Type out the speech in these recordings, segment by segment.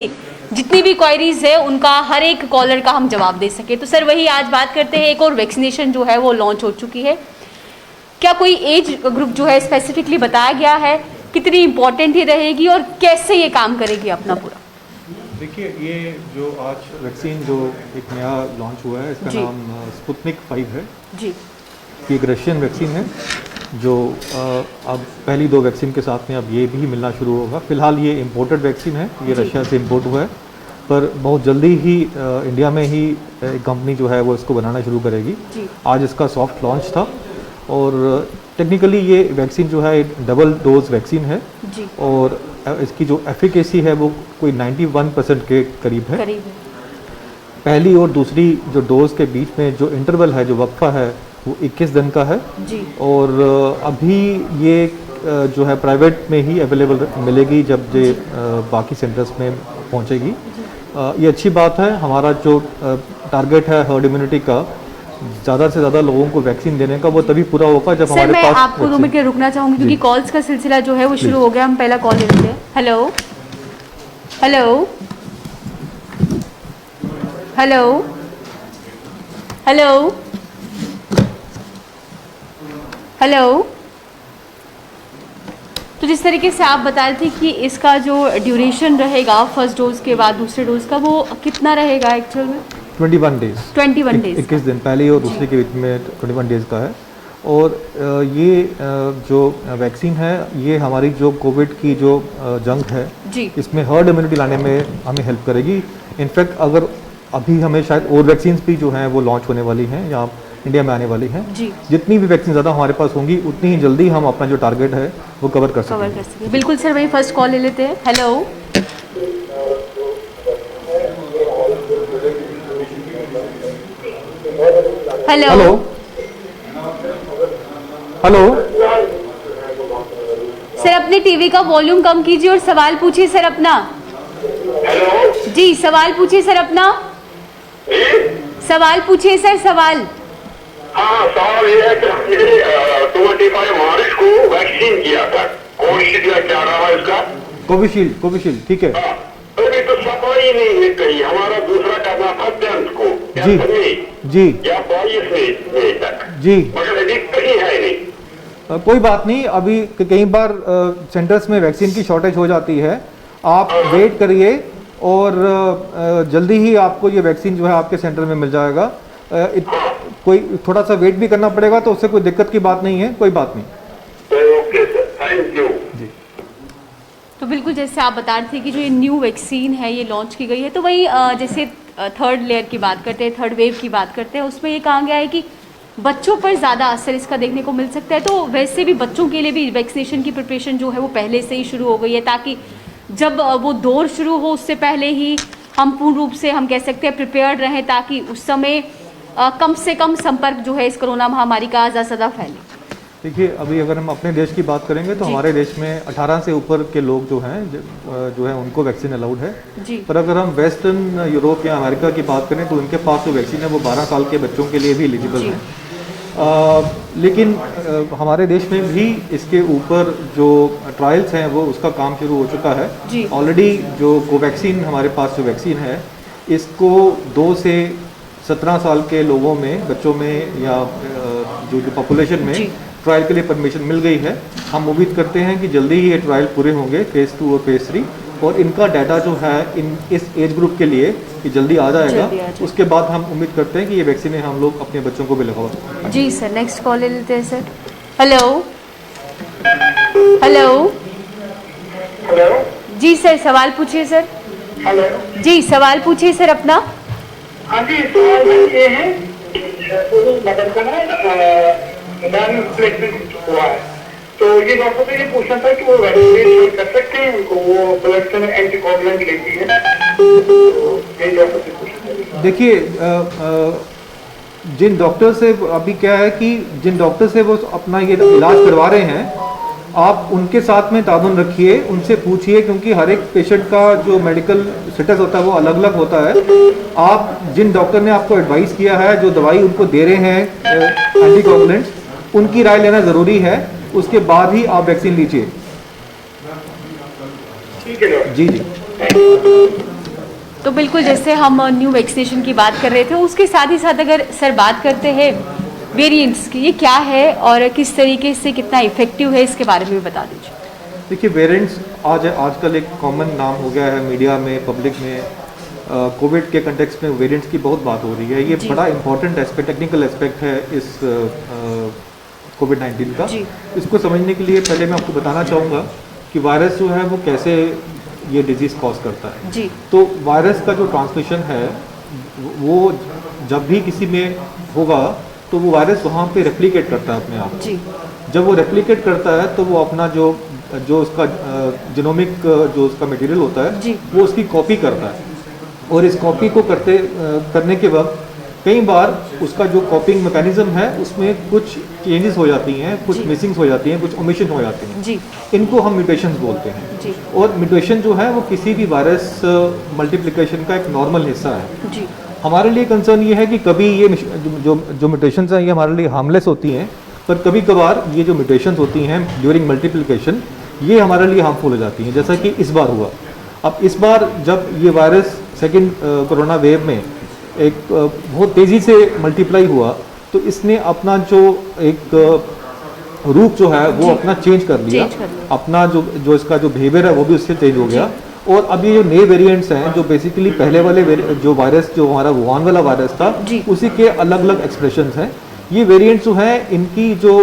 जितनी भी क्वायरीज है उनका हर एक कॉलर का हम जवाब दे सके। तो सर वही आज बात करते हैं, एक और वैक्सीनेशन जो है वो लॉन्च हो चुकी है। क्या कोई एज ग्रुप जो है स्पेसिफिकली बताया गया है, कितनी इंपॉर्टेंट ही रहेगी और कैसे ये काम करेगी अपना पूरा? देखिए, ये जो आज वैक्सीन जो एक नया लॉन्च हुआ है, इसका नाम स्पुतनिक 5 है जी। ये एक रशियन वैक्सीन है जो अब पहली 2 वैक्सीन के साथ में अब ये भी मिलना शुरू होगा। फिलहाल ये इम्पोर्टेड वैक्सीन है, ये रशिया से इम्पोर्ट हुआ है, पर बहुत जल्दी ही इंडिया में ही एक कंपनी जो है वो इसको बनाना शुरू करेगी। आज इसका सॉफ्ट लॉन्च था और टेक्निकली ये वैक्सीन जो है एक डबल डोज वैक्सीन है जी। और इसकी जो एफिकेसी है वो कोई 91% के करीब है। पहली और दूसरी जो डोज के बीच में जो इंटरवल है, जो वक्फा है, वो 21 दिन का है जी। और अभी ये जो है प्राइवेट में ही अवेलेबल मिलेगी जब ये बाकी सेंटर्स में पहुंचेगी। ये अच्छी बात है। हमारा जो टारगेट है हर्ड इम्यूनिटी का, ज़्यादा से ज़्यादा लोगों को वैक्सीन देने का, वो तभी पूरा होगा जब हमारे पास। मैं आपको 2 मिनट के रुकना चाहूँगी क्योंकि कॉल्स का सिलसिला जो है वो शुरू हो गया। हम पहला कॉल लेते हैं। Hello hello hello hello hello. तो जिस तरीके से आप बता रहे थे कि इसका जो ड्यूरेशन रहेगा फर्स्ट डोज के बाद दूसरे डोज का, वो कितना रहेगा एक्चुअल में? 21 डेज। 21 डेज, 21 दिन पहले और दूसरे के बीच में 21 डेज का है। और ये जो वैक्सीन है, ये हमारी जो कोविड की जो जंग है जी, इसमें हर्ड इम्यूनिटी लाने में हमें हेल्प करेगी। इनफैक्ट अगर अभी हमें शायद और वैक्सीन भी जो हैं वो लॉन्च होने वाली हैं या इंडिया में आने वाली हैं जी। जितनी भी वैक्सीन ज़्यादा हमारे पास होंगी उतनी ही जल्दी हम अपना जो टारगेट है वो कवर कर सकेंगे। बिल्कुल सर, वही फर्स्ट कॉल ले लेते हैं। Hello hello hello hello. Sir अपने टीवी का वॉल्यूम कम कीजिए और सवाल पूछिए सर अपना। हेलो जी, सवाल पूछिए सर अपना। सवाल पूछिए सर, सवाल। हाँ, सवाल ये है कि हमने 25 मार्च को वैक्सीन किया था, कोविशील्ड या क्या नाम है इसका? कोविशील्ड, ठीक है। अभी तो सफाई नहीं है कहीं। हमारा दूसरा करना था 10 को जी या 22 मई तक जी, मगर अभी कहीं है नहीं। कोई बात नहीं। अभी कई बार सेंटर्स में वैक्सीन की शॉर्टेज हो जाती है, आप वेट करिए और जल्दी ही आपको ये वैक्सीन जो है आपके सेंटर में मिल जाएगा। कोई थोड़ा सा वेट भी करना पड़ेगा, तो उससे कोई दिक्कत की बात नहीं है, कोई बात नहीं। ओके सर, थैंक यू जी। तो बिल्कुल जैसे आप बता रहे थे कि जो ये न्यू वैक्सीन है ये लॉन्च की गई है, तो वही जैसे थर्ड लेयर की बात करते हैं, थर्ड वेव की बात करते हैं, उसमें ये कहा गया है कि बच्चों पर ज़्यादा असर इसका देखने को मिल सकता है। तो वैसे भी बच्चों के लिए भी वैक्सीनेशन की प्रिपरेशन जो है वो पहले से ही शुरू हो गई है, ताकि जब वो दौर शुरू हो उससे पहले ही हम पूर्ण रूप से हम कह सकते हैं प्रिपेयर्ड रहें, ताकि उस समय कम से कम संपर्क जो है इस कोरोना महामारी का ज़्यादा फैले। देखिए, अभी अगर हम अपने देश की बात करेंगे तो हमारे देश में 18 से ऊपर के लोग जो हैं जो है उनको वैक्सीन अलाउड है जी। पर अगर हम वेस्टर्न यूरोप या अमेरिका की बात करें तो उनके पास जो वैक्सीन है वो 12 साल के बच्चों के लिए भी एलिजिबल है। लेकिन हमारे देश में भी इसके ऊपर जो ट्रायल्स हैं वो उसका काम शुरू हो चुका है ऑलरेडी। जो कोवैक्सीन हमारे पास जो वैक्सीन है, इसको 2 से 17 साल के लोगों में, बच्चों में या जो पॉपुलेशन में ट्रायल के लिए परमिशन मिल गई है। हम उम्मीद करते हैं कि जल्दी ही ये ट्रायल पूरे होंगे, फेज़ 2 और फेज़ 3, और इनका डाटा जो है इस एज ग्रुप के लिए कि जल्दी आ जाएगा। उसके बाद हम उम्मीद करते हैं कि ये वैक्सीनें हम लोग अपने बच्चों को भी लगवा सकते हैं। जी सर, नेक्स्ट कॉल ले लेते हैं सर। हेलो हेलो हेलो जी सर, सवाल पूछिए सर। हेलो जी, सवाल पूछिए सर अपना। हाँ जी, सवाल ये है मदद का ना प्लेसमेंट हुआ है, तो ये डॉक्टर से ये पूछना था कि वो वैक्सीन कर सकते हैं उनको, वो ब्लड से एंटीकोगुलेंट लेती है, तो ये डॉक्टर से पूछना। देखिए, जिन डॉक्टर से अभी क्या है कि जिन डॉक्टर से वो अपना ये इलाज करवा रहे हैं, आप उनके साथ में ताबन रखिए, उनसे पूछिए, क्योंकि हर एक पेशेंट का जो मेडिकल स्टेटस होता है वो अलग अलग होता है। आप जिन डॉक्टर ने आपको एडवाइस किया है, जो दवाई उनको दे रहे हैं एंटीकोगुलेंट्स, उनकी राय लेना ज़रूरी है। उसके बाद ही आप वैक्सीन लीजिए। ठीक है जी जी। तो बिल्कुल जैसे हम न्यू वैक्सीनेशन की बात कर रहे थे, उसके साथ ही साथ अगर सर बात करते हैं वेरिएंट्स की, ये क्या है और किस तरीके से कितना इफेक्टिव है, इसके बारे में भी बता दीजिए। देखिए, वेरिएंट्स आजकल एक कॉमन नाम हो गया है मीडिया में, पब्लिक में। कोविड के कंटेक्स्ट में वेरिएंट्स की बहुत बात हो रही है। ये बड़ा इंपॉर्टेंट एस्पेक्ट, टेक्निकल एस्पेक्ट है इस कोविड-19 का। इसको समझने के लिए पहले मैं आपको बताना चाहूँगा कि वायरस जो है वो कैसे ये डिजीज़ कॉज करता है। जी। तो वायरस का जो ट्रांसमिशन है वो जब भी किसी में होगा तो वो वायरस वहाँ पे रेप्लिकेट करता है अपने आप। जी। जब वो रेप्लिकेट करता है तो वो अपना जो उसका जीनोमिक जो उसका मटेरियल होता है वो उसकी कॉपी करता है, और इस कॉपी को करने के वक्त कई बार उसका जो कॉपिंग मैकेनिज्म है उसमें कुछ चेंजेस हो जाती हैं, कुछ मिसिंग्स हो जाती हैं, कुछ ओमिशन हो जाती हैं। जी। इनको हम म्यूटेशंस बोलते हैं। जी। और म्यूटेशन जो है वो किसी भी वायरस मल्टीप्लिकेशन का एक नॉर्मल हिस्सा है। जी। हमारे लिए कंसर्न ये है कि कभी ये जो म्यूटेशंस हैं ये हमारे लिए हार्मलेस होती हैं, पर कभी कभार ये जो म्यूटेशंस होती हैं ड्यूरिंग मल्टीप्लिकेशन ये हमारे लिए हार्मफुल हो जाती हैं, जैसा कि इस बार हुआ। अब इस बार जब ये वायरस सेकेंड कोरोना वेव में एक बहुत तेज़ी से मल्टीप्लाई हुआ तो इसने अपना जो एक रूप जो है वो अपना चेंज कर लिया। अपना जो इसका जो बिहेवियर है वो भी उससे चेंज हो गया। और अब ये जो नए वेरिएंट्स हैं जो बेसिकली पहले वाले जो वायरस जो हमारा वुहान वाला वायरस था उसी के अलग अलग एक्सप्रेशंस हैं। ये वेरिएंट्स जो हैं इनकी जो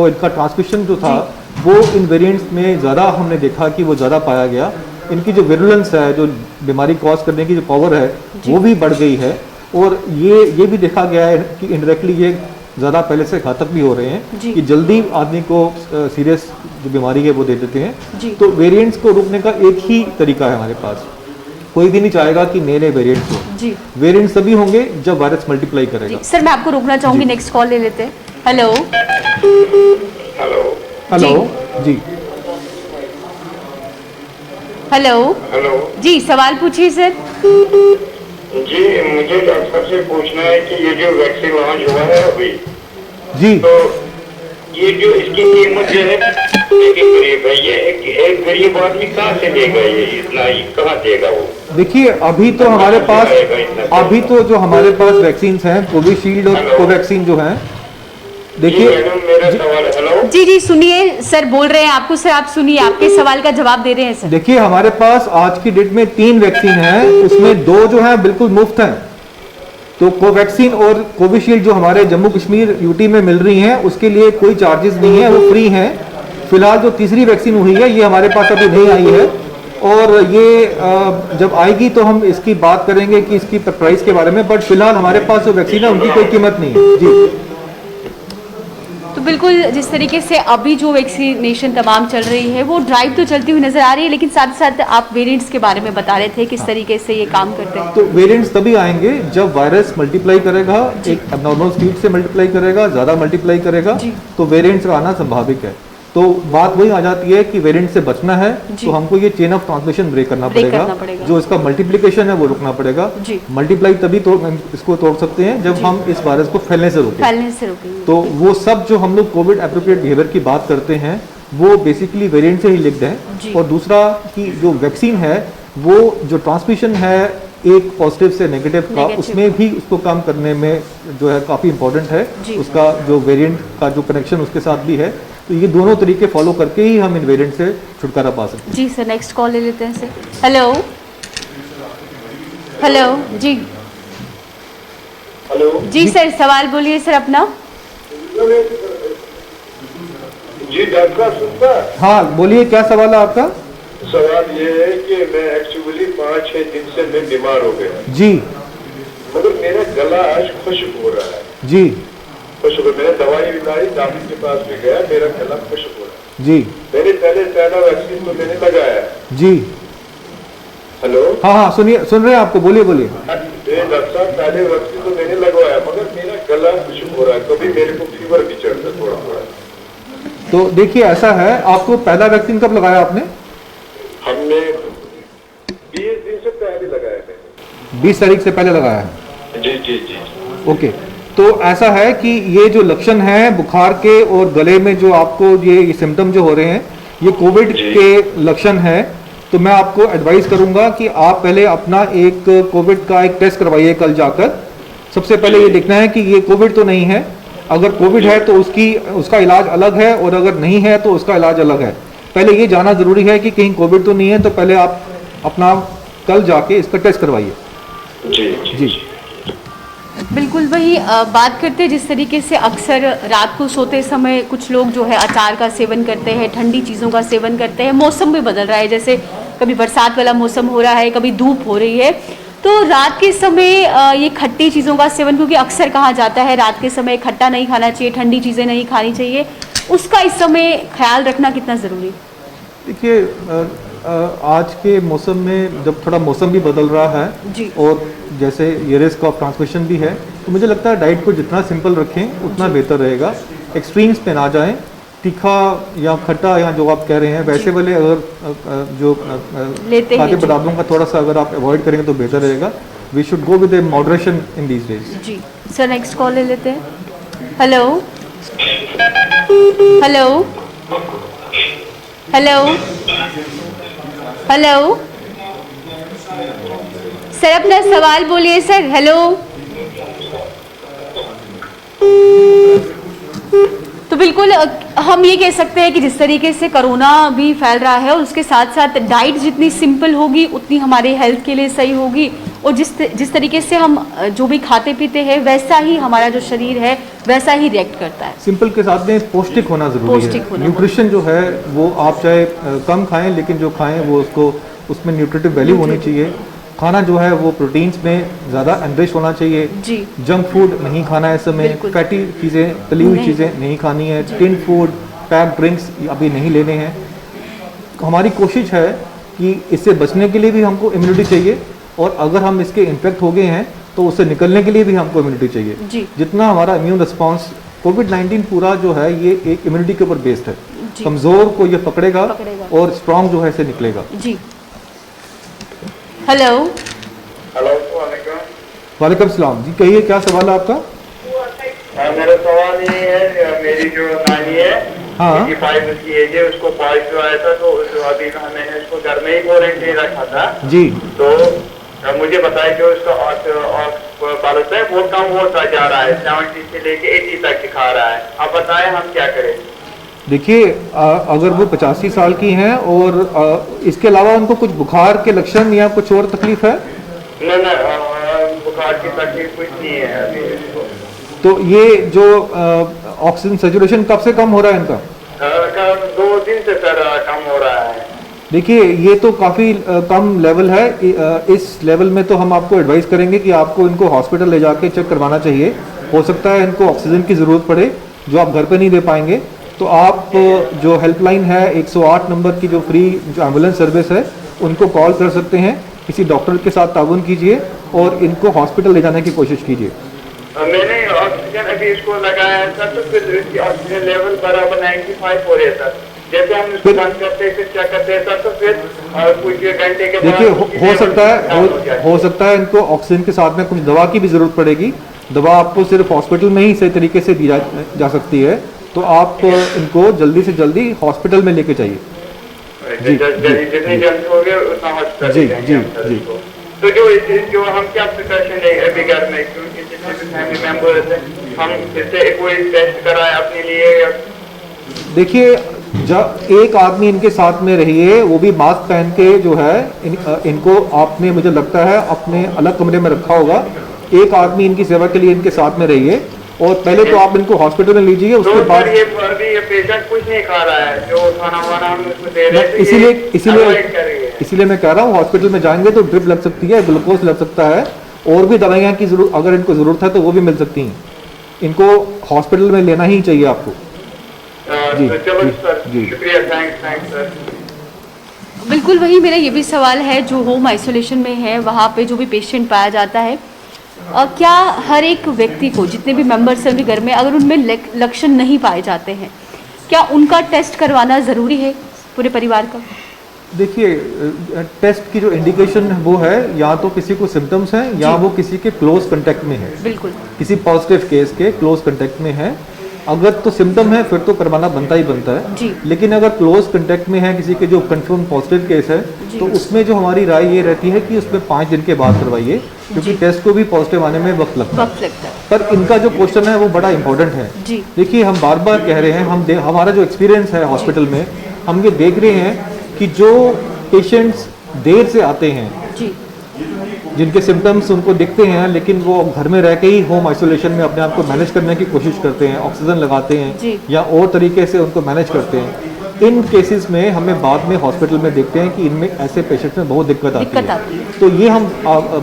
इनका ट्रांसमिशन जो था वो इन वेरिएंट्स में ज़्यादा हमने देखा कि वो ज़्यादा पाया गया। इनकी जो विरुलेंस है, जो बीमारी कॉज करने की जो पावर है वो भी बढ़ गई है। और ये भी देखा गया है कि इनडायरेक्टली ये ज़्यादा पहले से घातक भी हो रहे हैं कि जल्दी आदमी को सीरियस जो बीमारी है वो दे देते हैं। तो वेरिएंट्स को रोकने का एक ही तरीका है हमारे पास। कोई भी नहीं चाहेगा कि नए नए वेरिएंट्स हो। वेरिएंट्स तभी होंगे जब वायरस मल्टीप्लाई करेगा। सर मैं आपको रोकना चाहूंगी, नेक्स्ट कॉल ले लेते हैं। हेलो हेलो हेलो जी हेलो जी, सवाल पूछिए सर। जी, मुझे डॉक्टर साहब से पूछना है कि ये जो वैक्सीन लॉन्च हुआ है अभी जी, तो ये जो इसकी कीमत जो है करीब है, ये एक गरीब आदमी कहाँ से देगा? ये इतना ही कहाँ देगा वो? देखिए अभी तो हमारे जो हमारे पास वैक्सीन हैं कोविशील्ड और कोवैक्सीन जो हैं, देखिए मेरा सवाल है। हेलो जी सुनिए, सर बोल रहे हैं आपको। सर आप सुनिए, आपके सवाल का जवाब दे रहे हैं सर। देखिए हमारे पास आज की डेट में 3 वैक्सीन हैं, उसमें 2 जो है बिल्कुल मुफ्त हैं। तो कोवैक्सीन और कोविशील्ड जो हमारे जम्मू कश्मीर यूटी में मिल रही हैं उसके लिए कोई चार्जेस नहीं है, वो फ्री हैं। फिलहाल जो तीसरी वैक्सीन हुई है ये हमारे पास अभी नहीं आई है, और ये जब आएगी तो हम इसकी बात करेंगे कि इसकी प्राइस के बारे में। बट फिलहाल हमारे पास जो वैक्सीन है उनकी कोई कीमत नहीं है। जी, तो बिल्कुल जिस तरीके से अभी जो वैक्सीनेशन तमाम चल रही है वो ड्राइव तो चलती हुई नजर आ रही है, लेकिन साथ साथ आप वेरिएंट्स के बारे में बता रहे थे किस तरीके से ये काम करते हैं। तो वेरिएंट्स तभी आएंगे जब वायरस मल्टीप्लाई करेगा, एक एबनॉर्मल स्पीड से मल्टीप्लाई करेगा, ज़्यादा मल्टीप्लाई करेगा, तो वेरिएंट्स आना संभाविक है। तो बात वही आ जाती है कि वेरिएंट से बचना है तो हमको ये चेन ऑफ ट्रांसमिशन ब्रेक करना पड़ेगा। जो इसका मल्टीप्लिकेशन है वो रोकना पड़ेगा। मल्टीप्लाई तभी इसको तोड़ सकते हैं जब हम इस वायरस को फैलने से रोकें। तो वो सब जो हम लोग कोविड एप्रोप्रिएट बिहेवियर की बात करते हैं वो बेसिकली वेरिएंट से ही लिंक्ड है। और दूसरा कि जो वैक्सीन है वो जो ट्रांसमिशन है एक पॉजिटिव से नेगेटिव का, उसमें भी उसको काम करने में जो है काफ़ी इंपॉर्टेंट है। उसका जो वेरिएंट का जो कनेक्शन उसके साथ भी है। तो ये दोनों तरीके फॉलो करके ही हम इन वेरिएंट से छुटकारा पा सकते हैं। जी सर, नेक्स्ट कॉल ले लेते हैं सर। हेलो हेलो जी जी सर, सवाल बोलिए सर अपना। जी डॉक्टर सुनता? हाँ बोलिए, क्या सवाल है आपका? सवाल ये है कि मैं एक्चुअली 5-6 दिन से मैं बीमार हो गया जी, मगर मेरा गला आज खुश्क हो रहा है। जी खुश्क हो, मैंने दवाई भी लाई, डॉक्टर के पास भी गया, मेरा गला खुश्क हो रहा है। जी, मैंने पहला वैक्सीन तो मैंने लगाया जी। हेलो हाँ सुनिए, सुन रहे हैं आपको, बोलिए बोलिए। डॉक्टर साहब पहले वैक्सीन तो मैंने लगवाया मगर मेरा गला खुश्क हो रहा है, कभी मेरे को फीवर भी चढ़ता थोड़ा थोड़ा। तो देखिए ऐसा है, आपको पहला वैक्सीन कब लगाया आपने? हमने 20 दिन से पहले लगाया मैंने। 20 तारीख से पहले लगाया है। जी जी जी। ओके, तो ऐसा है कि ये जो लक्षण हैं बुखार के और गले में जो आपको ये सिम्टम जो हो रहे हैं ये कोविड के लक्षण हैं। तो मैं आपको एडवाइस करूंगा कि आप पहले अपना एक कोविड का एक टेस्ट करवाइए कल जाकर। सबसे पहले ये देखना है कि ये कोविड तो नहीं है। अगर कोविड है तो उसका इलाज अलग है, और अगर नहीं है तो उसका इलाज अलग है। पहले ये जानना ज़रूरी है कि कहीं कोविड तो नहीं है, तो पहले आप अपना कल जाके इसका टेस्ट करवाइए। जी बिल्कुल वही बात करते हैं जिस तरीके से अक्सर रात को सोते समय कुछ लोग जो है अचार का सेवन करते हैं, ठंडी चीज़ों का सेवन करते हैं। मौसम भी बदल रहा है, जैसे कभी बरसात वाला मौसम हो रहा है, कभी धूप हो रही है, तो रात के समय ये खट्टी चीज़ों का सेवन, क्योंकि अक्सर कहा जाता है रात के समय खट्टा नहीं खाना चाहिए, ठंडी चीज़ें नहीं खानी चाहिए, उसका इस समय ख्याल रखना कितना ज़रूरी? देखिए आज के मौसम में जब थोड़ा मौसम भी बदल रहा है जी। और जैसे ये रिस्क ऑफ ट्रांसमिशन भी है, तो मुझे लगता है डाइट को जितना सिंपल रखें उतना बेहतर रहेगा। एक्सट्रीम्स पे ना जाएं, तीखा या खट्टा या जो आप कह रहे हैं वैसे वाले अगर जो खाद्य पदार्थों का थोड़ा सा अगर आप अवॉइड करेंगे तो बेहतर रहेगा। We should go with a moderation in these days. जी सर, नेक्स्ट कॉल ले लेते हैं। Hello hello hello hello sir, अपना सवाल बोलिए सर। हेलो। तो बिल्कुल हम ये कह सकते हैं कि जिस तरीके से कोरोना भी फैल रहा है और उसके साथ साथ डाइट जितनी सिंपल होगी उतनी हमारे हेल्थ के लिए सही होगी, और जिस तरीके से हम जो भी खाते पीते हैं वैसा ही हमारा जो शरीर है वैसा ही रिएक्ट करता है। सिंपल के साथ में पौष्टिक होना जरूरी है। न्यूट्रिशन जो है वो आप चाहे कम खाएं, लेकिन जो खाएं वो उसमें न्यूट्रिटिव वैल्यू होनी चाहिए। खाना जो है वो प्रोटीन्स में ज़्यादा एनरिच होना चाहिए। जी। जंक फूड नहीं खाना है इस समय, फैटी चीज़ें, तली हुई चीज़ें नहीं खानी है, टिन फूड, पैक ड्रिंक्स अभी नहीं लेने हैं। हमारी कोशिश है कि इससे बचने के लिए भी हमको इम्यूनिटी चाहिए, और अगर हम इसके इन्फेक्ट हो गए हैं तो उससे निकलने के लिए भी हमको इम्यूनिटी चाहिए। जी। जितना हमारा इम्यून रिस्पॉन्स कोविड-19 पूरा जो है ये एक इम्यूनिटी के ऊपर बेस्ड है। कमज़ोर को ये पकड़ेगा और स्ट्रॉन्ग जो है से निकलेगा। जी। हेलो हेलो, वालेकुम सलाम जी, कहिए क्या सवाल है आपका? मेरा सवाल ये है, मेरी जो नानी है, हाँ। 85 की एज है, उसको पॉइज आया था, तो अभी मैंने उसको घर में ही क्वारंटीन रखा था जी। तो मुझे बताया कि उसका बालक है वो कम होता जा रहा है, 70 से लेके 80 तक दिखा रहा है। आप बताएं हम क्या करें? देखिए अगर वो 85 साल की हैं और इसके अलावा उनको कुछ बुखार के लक्षण या कुछ और तकलीफ है? नहीं, बुखार की तकलीफ कुछ नहीं है अभी इसको। तो ये जो ऑक्सीजन सैचुरेशन कब से कम हो रहा है इनका? 2 दिन से सर कम हो रहा है। देखिए ये तो काफ़ी कम लेवल है। इस लेवल में तो हम आपको एडवाइस करेंगे कि आपको इनको हॉस्पिटल ले जाके चेक करवाना चाहिए। हो सकता है इनको ऑक्सीजन की ज़रूरत पड़े जो आप घर पे नहीं दे पाएंगे, तो आप जो हेल्पलाइन है 108 नंबर की जो फ्री जो एम्बुलेंस सर्विस है उनको कॉल कर सकते हैं। किसी डॉक्टर के साथ ताउन कीजिए और इनको हॉस्पिटल ले जाने की कोशिश कीजिए। मैंने ऑक्सीजन अभी इसको लगाया है सर, तो फिर इसकी ऑक्सीजन लेवल बराबर 95 हो रहा है सर। जैसे हम इसको बंद करते हैं फिर चेक करते हैं सर, तो फिर कुछ घंटे के बाद देखिए हो सकता है इनको ऑक्सीजन के साथ में कुछ दवा की भी ज़रूरत पड़ेगी। दवा आपको सिर्फ हॉस्पिटल में ही सही तरीके से दी जा सकती है, तो आप इनको जल्दी से जल्दी हॉस्पिटल में लेके जाइए। जितनी जल्दी हो गया उतना हॉस्पिटल जी जी जी। तो जो हम क्या प्रिकॉशन है अभी घर में, क्योंकि जितने भी फैमिली मेंबर हैं हम इससे कोई टेस्ट कराए अपने लिए? देखिए जब एक आदमी इनके साथ में रहिए, वो भी मास्क पहन के जो है इनको आपने मुझे लगता है अपने अलग कमरे में रखा होगा। एक आदमी इनकी सेवा के लिए इनके साथ में रहिए, और पहले तो आप इनको हॉस्पिटल में लीजिए, उसके बाद ये पेशेंट कुछ नहीं खा रहा है, जो खाना वाना हम उसको दे रहे हैं, इसीलिए मैं कह रहा हूँ हॉस्पिटल में जाएंगे तो ड्रिप लग सकती है, ग्लूकोज लग सकता है, और भी दवाइयाँ की जरूरत अगर इनको ज़रूरत है तो वो भी मिल सकती हैं। इनको हॉस्पिटल में लेना ही चाहिए आपको। जी जी शुक्रिया, थैंक्स सर। बिल्कुल वही मेरा ये भी सवाल है, जो होम आइसोलेशन में है वहाँ पे जो भी पेशेंट पाया जाता है, क्या हर एक व्यक्ति को, जितने भी मेंबर्स हैं उनके घर में, अगर उनमें लक्षण नहीं पाए जाते हैं, क्या उनका टेस्ट करवाना ज़रूरी है पूरे परिवार का? देखिए टेस्ट की जो इंडिकेशन वो है, या तो किसी को सिम्टम्स हैं या वो किसी के क्लोज कांटेक्ट में है। बिल्कुल। किसी पॉजिटिव केस के क्लोज कांटेक्ट में है। अगर तो सिम्टम है फिर तो करवाना बनता ही बनता है जी। लेकिन अगर क्लोज कंटेक्ट में है किसी के जो कंफर्म पॉजिटिव केस है तो उसमें जो हमारी राय ये रहती है कि उसमें 5 दिन के बाद करवाइए, क्योंकि टेस्ट को भी पॉजिटिव आने में वक्त लगता है। पर इनका जो क्वेश्चन है वो बड़ा इंपॉर्टेंट है। देखिए हम बार बार कह रहे हैं, हमारा जो एक्सपीरियंस है हॉस्पिटल में, हम ये देख रहे हैं कि जो पेशेंट्स देर से आते हैं, जिनके सिम्टम्स उनको दिखते हैं लेकिन वो घर में रह के ही होम आइसोलेशन में अपने आप को मैनेज करने की कोशिश करते हैं, ऑक्सीजन लगाते हैं या और तरीके से उनको मैनेज करते हैं, इन केसेस में हमें बाद में हॉस्पिटल में देखते हैं कि इनमें ऐसे पेशेंट्स में बहुत दिक्कत आती है। तो ये हम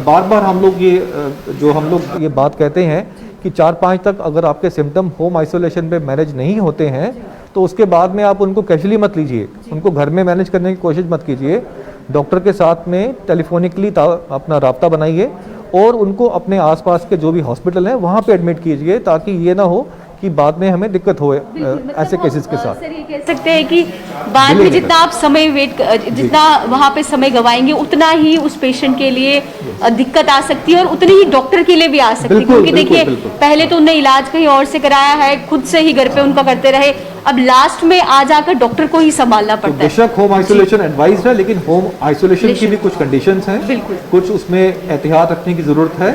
बार बार हम लोग ये बात कहते हैं कि 4-5 तक अगर आपके सिम्टम होम आइसोलेशन पे मैनेज नहीं होते हैं तो उसके बाद में आप उनको कैजुअली मत लीजिए, उनको घर में मैनेज करने की कोशिश मत कीजिए। डॉक्टर के साथ में टेलीफोनिकली अपना राब्ता बनाइए और उनको अपने आसपास के जो भी हॉस्पिटल हैं वहाँ पे एडमिट कीजिए, ताकि ये ना हो कि बाद में हमें दिक्कत हो ऐसे केसेस के साथ। सर ये कह सकते हैं कि बाद में जितना आप समय जितना वहाँ पे समय गवाएंगे उतना ही उस पेशेंट के लिए दिक्कत आ सकती है और उतनी ही डॉक्टर के लिए भी आ सकती है, क्योंकि देखिए पहले तो उन्हें इलाज कहीं और से कराया है, खुद से ही घर पे उनका करते रहे, अब लास्ट में आ जाकर डॉक्टर को ही संभालना पड़ता है। बेशक होम आइसोलेशन एडवाइज्ड है लेकिन होम आइसोलेशन की भी कुछ कंडीशंस हैं, कुछ उसमें एहतियात रखने की जरूरत है।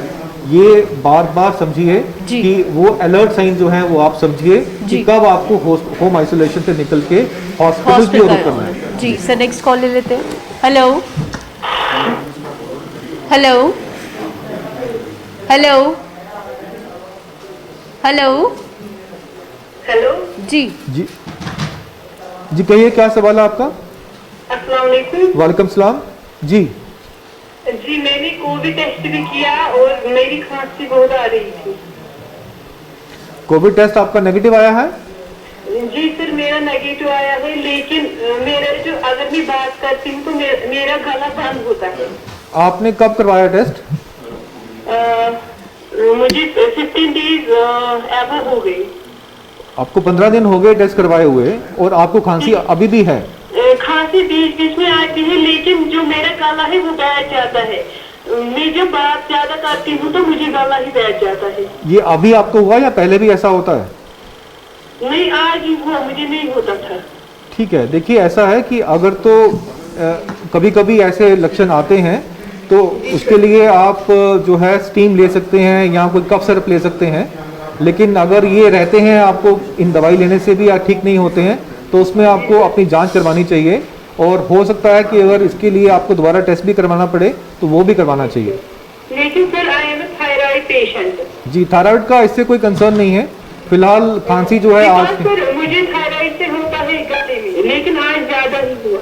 ये बार बार समझिए कि वो अलर्ट साइन जो है वो आप समझिए कि कब आपको होम आइसोलेशन से निकल के हॉस्पिटल की ओर करना है। जी सर, नेक्स्ट कॉल ले लेते हैं। Hello hello hello hello hello जी जी जी कहिए, क्या सवाल है आपका? अस्सलाम वालेकुम। वालेकुम सलाम। जी जी मैंने कोविड टेस्ट भी किया और मेरी खांसी बहुत आ रही थी। कोविड टेस्ट आपका नेगेटिव आया है? जी सर मेरा नेगेटिव आया है, लेकिन मेरा जो अगर मैं बात करती हूँ तो मेरा गला बंद होता है। आपने कब करवाया टेस्ट? मुझे 15 डेज एबव हो गई। आपको 15 दिन हो गए टेस्ट करवाए हुए और आपको खांसी अभी भी है? खांसी बीच बीच में आती है, लेकिन जो मेरा गला है वो बैठ जाता है। मैं जब बात ज्यादा करती हूँ तो मुझे गला ही बैठ जाता है। ये अभी आपको हुआ या पहले भी ऐसा होता है? नहीं, आज ही हुआ, मुझे नहीं होता था। ठीक है, देखिए ऐसा है कि अगर तो कभी कभी ऐसे लक्षण आते हैं तो उसके लिए आप जो है स्टीम ले सकते हैं या कोई कफ सिरप ले सकते हैं, लेकिन अगर ये रहते हैं आपको इन दवाई लेने से भी ठीक नहीं होते हैं तो उसमें आपको अपनी जांच करवानी चाहिए और हो सकता है कि अगर इसके लिए आपको दोबारा टेस्ट भी करवाना पड़े तो वो भी करवाना चाहिए। लेकिन sir I am thyroid patient. जी, थायराइड का इससे कोई कंसर्न नहीं है फिलहाल। खांसी जो है आज सर मुझे थायराइड से होता है गले में, लेकिन आज ज्यादा ही हुआ।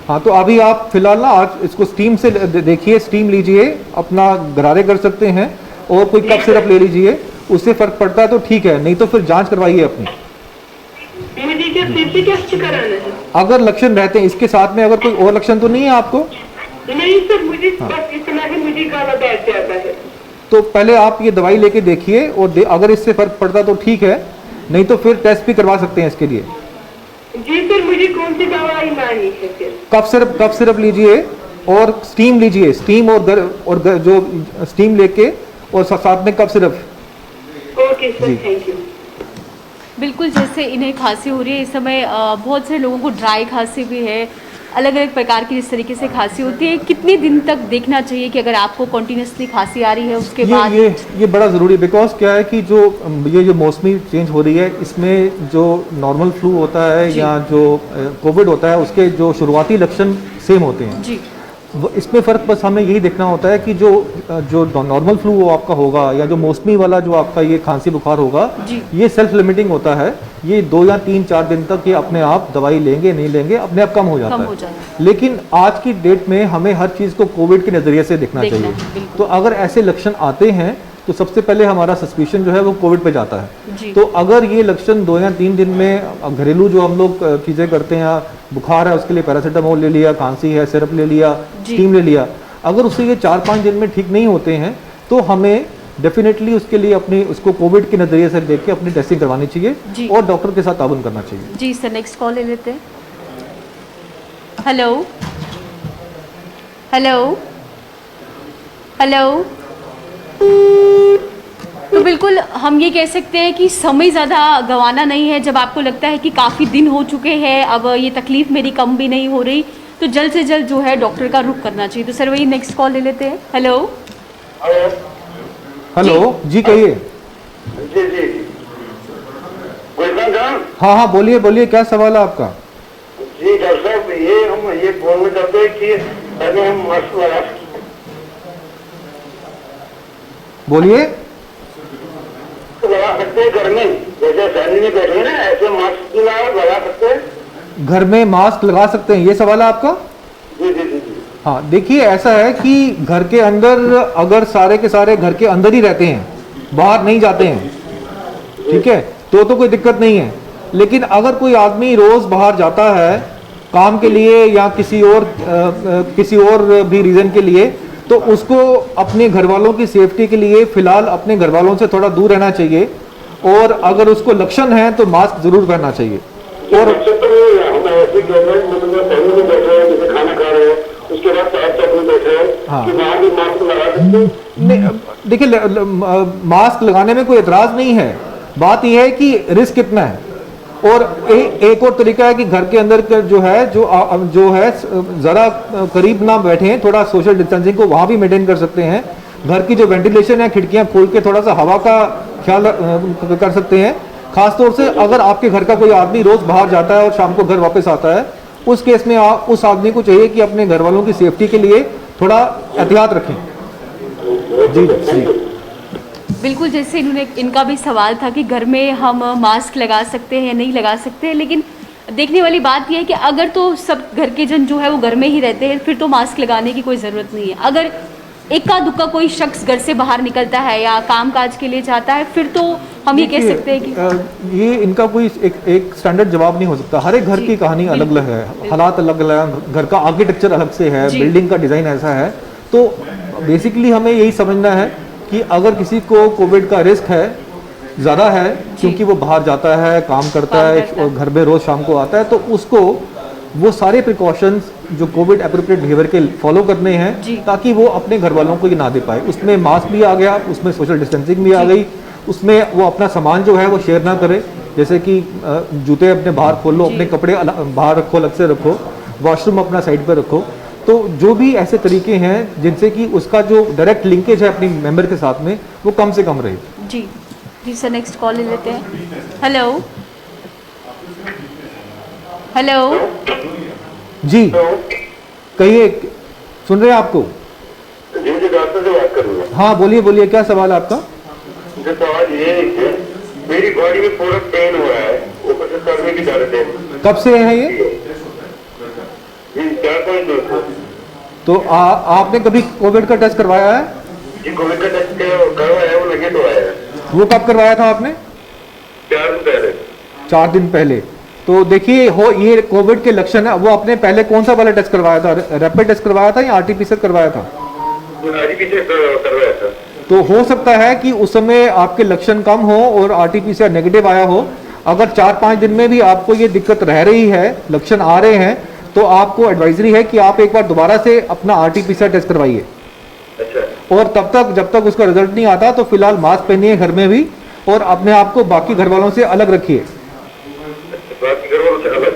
हाँ, तो अभी आप फिलहाल ना आज इसको स्टीम से देखिए, स्टीम लीजिए, अपना गरारे कर सकते हैं और कोई कफ सिरप ले लीजिए, उससे फर्क पड़ता है तो ठीक है, नहीं तो फिर जांच करवाइए अपनी। मुझे क्या फिर से टेस्ट कराना है? अगर लक्षण रहते हैं इसके साथ में, अगर कोई और लक्षण तो नहीं है आपको? नहीं सर, मुझे बस इतना ही, मुझे गला बैठ जाता है। तो पहले आप ये दवाई लेके देखिए और अगर इससे फर्क पड़ता तो ठीक है, नहीं तो फिर टेस्ट भी करवा सकते हैं इसके लिए। जी सर, मुझे कौन सी दवाई लानी है फिर? कफ सिरप लीजिए और स्टीम लीजिए, स्टीम और जो स्टीम लेके और साथ में cough syrup. Okay sir, thank you. बिल्कुल, जैसे इन्हें खांसी हो रही है इस समय, बहुत से लोगों को ड्राई खांसी भी है, अलग अलग प्रकार की जिस तरीके से खांसी होती है, कितने दिन तक देखना चाहिए कि अगर आपको कंटिन्यूसली खांसी आ रही है उसके बाद? ये बड़ा ज़रूरी है, बिकॉज क्या है कि जो मौसमी चेंज हो रही है इसमें जो नॉर्मल फ्लू होता है या जो कोविड होता है उसके जो शुरुआती लक्षण सेम होते हैं जी। इसमें फ़र्क बस हमें यही देखना होता है कि जो नॉर्मल फ्लू वो आपका होगा या जो मौसमी वाला जो आपका ये खांसी बुखार होगा, ये सेल्फ लिमिटिंग होता है। ये 2 या 3-4 दिन तक ये अपने आप दवाई लेंगे नहीं लेंगे अपने आप कम हो जाता है। लेकिन आज की डेट में हमें हर चीज़ को कोविड के नज़रिए से देखना चाहिए। तो अगर ऐसे लक्षण आते हैं तो सबसे पहले हमारा सस्पिशन जो है वो कोविड पे जाता है। तो अगर ये लक्षण 2 या 3 दिन में घरेलू जो हम लोग चीज़ें करते हैं, बुखार है उसके लिए पैरासीटामोल ले लिया, खांसी है सिरप ले लिया, स्टीम ले लिया, अगर उससे ये 4-5 दिन में ठीक नहीं होते हैं तो हमें डेफिनेटली उसके लिए अपनी उसको कोविड के नज़रिए से देख के अपनी टेस्टिंग करवानी चाहिए और डॉक्टर के साथ ताउन करना चाहिए। जी सर, नेक्स्ट कॉल ले लेते हैं। हेलो हेलो हेलो तो बिल्कुल हम ये कह सकते हैं कि समय ज़्यादा गंवाना नहीं है। जब आपको लगता है कि काफ़ी दिन हो चुके हैं, अब ये तकलीफ़ मेरी कम भी नहीं हो रही, तो जल्द से जल्द जो है डॉक्टर का रुख करना चाहिए। तो सर वही नेक्स्ट कॉल ले लेते हैं। हेलो हेलो जी, कहिए। जी जी गुलशन साहब। हाँ हाँ, बोलिए बोलिए, क्या सवाल है आपका? जी डॉक्टर साहब, हम ये बोलना चाहते हैं कि पहले हम मास्क लगा बोलिए। सकते हैं घर में, जैसे फैमिली में बैठे हैं ना, ऐसे मास्क लगा सकते हैं घर में मास्क लगा सकते हैं, ये सवाल है आपका? जी जी जी जी। हाँ, देखिए ऐसा है कि घर के अंदर अगर सारे के सारे घर के अंदर ही रहते हैं, बाहर नहीं जाते हैं, ठीक है, तो कोई दिक्कत नहीं है। लेकिन अगर कोई आदमी रोज बाहर जाता है काम के लिए या किसी और भी रीजन के लिए, तो उसको अपने घर वालों की सेफ्टी के लिए फिलहाल अपने घर वालों से थोड़ा दूर रहना चाहिए। और अगर उसको लक्षण है तो मास्क जरूर पहनना चाहिए। और हम ऐसे मतलब फैमिली में बैठ रहे हैं, जैसे खाना खा रहे हैं, उसके बाद साथ में बैठ रहे हैं, हाँ। कि वहाँ भी मास्क लगा सकते हैं? नहीं, देखिए मास्क लगाने में कोई एतराज नहीं है, बात यह है कि रिस्क कितना है। और एक और तरीका है कि घर के अंदर जो है ज़रा करीब ना बैठें, थोड़ा सोशल डिस्टेंसिंग को वहाँ भी मेंटेन कर सकते हैं। घर की जो वेंटिलेशन है, खिड़कियाँ खोल के थोड़ा सा हवा का ख्याल कर सकते हैं। खासतौर से अगर आपके घर का कोई आदमी रोज़ बाहर जाता है और शाम को घर वापस आता है, उस केस में उस आदमी को चाहिए कि अपने घर वालों की सेफ्टी के लिए थोड़ा एहतियात रखें। जी जी बिल्कुल, जैसे इनका भी सवाल था कि घर में हम मास्क लगा सकते हैं या नहीं लगा सकते हैं, लेकिन देखने वाली बात यह है कि अगर तो सब घर के जन जो है वो घर में ही रहते हैं, फिर तो मास्क लगाने की कोई ज़रूरत नहीं है। अगर इक्का दुक्का कोई शख्स घर से बाहर निकलता है या काम काज के लिए जाता है, फिर तो हम ये कह सकते हैं कि ये इनका कोई एक स्टैंडर्ड जवाब नहीं हो सकता। हर एक घर की कहानी अलग अलग है, हालात अलग अलग, घर का आर्किटेक्चर अलग से है, बिल्डिंग का डिज़ाइन ऐसा है। तो बेसिकली हमें यही समझना है कि अगर किसी को कोविड का रिस्क है, ज़्यादा है, क्योंकि वो बाहर जाता है, काम करता है, घर में रोज़ शाम को आता है, तो उसको वो सारे प्रिकॉशंस जो कोविड एप्रोप्रिएट बिहेवियर के फॉलो करने हैं, ताकि वो अपने घर वालों को ये ना दे पाए। उसमें मास्क भी आ गया, उसमें सोशल डिस्टेंसिंग भी आ गई, उसमें वो अपना सामान जो है वो शेयर ना करे, जैसे कि जूते अपने बाहर खोल लो, अपने कपड़े बाहर रखो, अलग से रखो, वॉशरूम अपना साइड पर रखो। तो जो भी ऐसे तरीके हैं जिनसे कि उसका जो डायरेक्ट लिंकेज है अपनी मेंबर के साथ में, वो कम से कम रहे। जी जी सर, नेक्स्ट कॉल ले लेते हैं। हेलो हेलो जी कहिए, सुन रहे हैं आपको? जी जी, डॉक्टर से बात कर रहा हूँ। हाँ बोलिए बोलिए, क्या सवाल है आपका? जो सवाल ये है, मेरी बॉडी में पूरा पेन हो रहा है, ऊपर से सर में भी दर्द है। कब से है ये? 4-5 दिन से। तो आपने कभी कोविड का टेस्ट करवाया है? जी कोविड का टेस्ट करवाया है, वो नेगेटिव आया है। वो कब करवाया था आपने? 4 दिन पहले। 4 दिन पहले। तो देखिए ये कोविड के लक्षण है। वो आपने पहले कौन सा वाला टेस्ट करवाया था? रैपिड टेस्ट करवाया था या आरटीपीसीआर करवाया था? आरटीपीसीआर करवाया था। तो हो सकता है कि उस समय आपके लक्षण कम हो और आरटीपीसीआर नेगेटिव आया हो। अगर 4-5 दिन में भी आपको ये दिक्कत रह रही है, लक्षण आ रहे हैं, तो आपको एडवाइजरी है कि आप एक बार दोबारा से अपना आरटीपीसीआर टेस्ट करवाइए। अच्छा। और तब तक जब तक उसका रिजल्ट नहीं आता, तो फिलहाल मास्क पहनिए घर में भी, और अपने आप को बाकी घर वालों से अलग रखिए।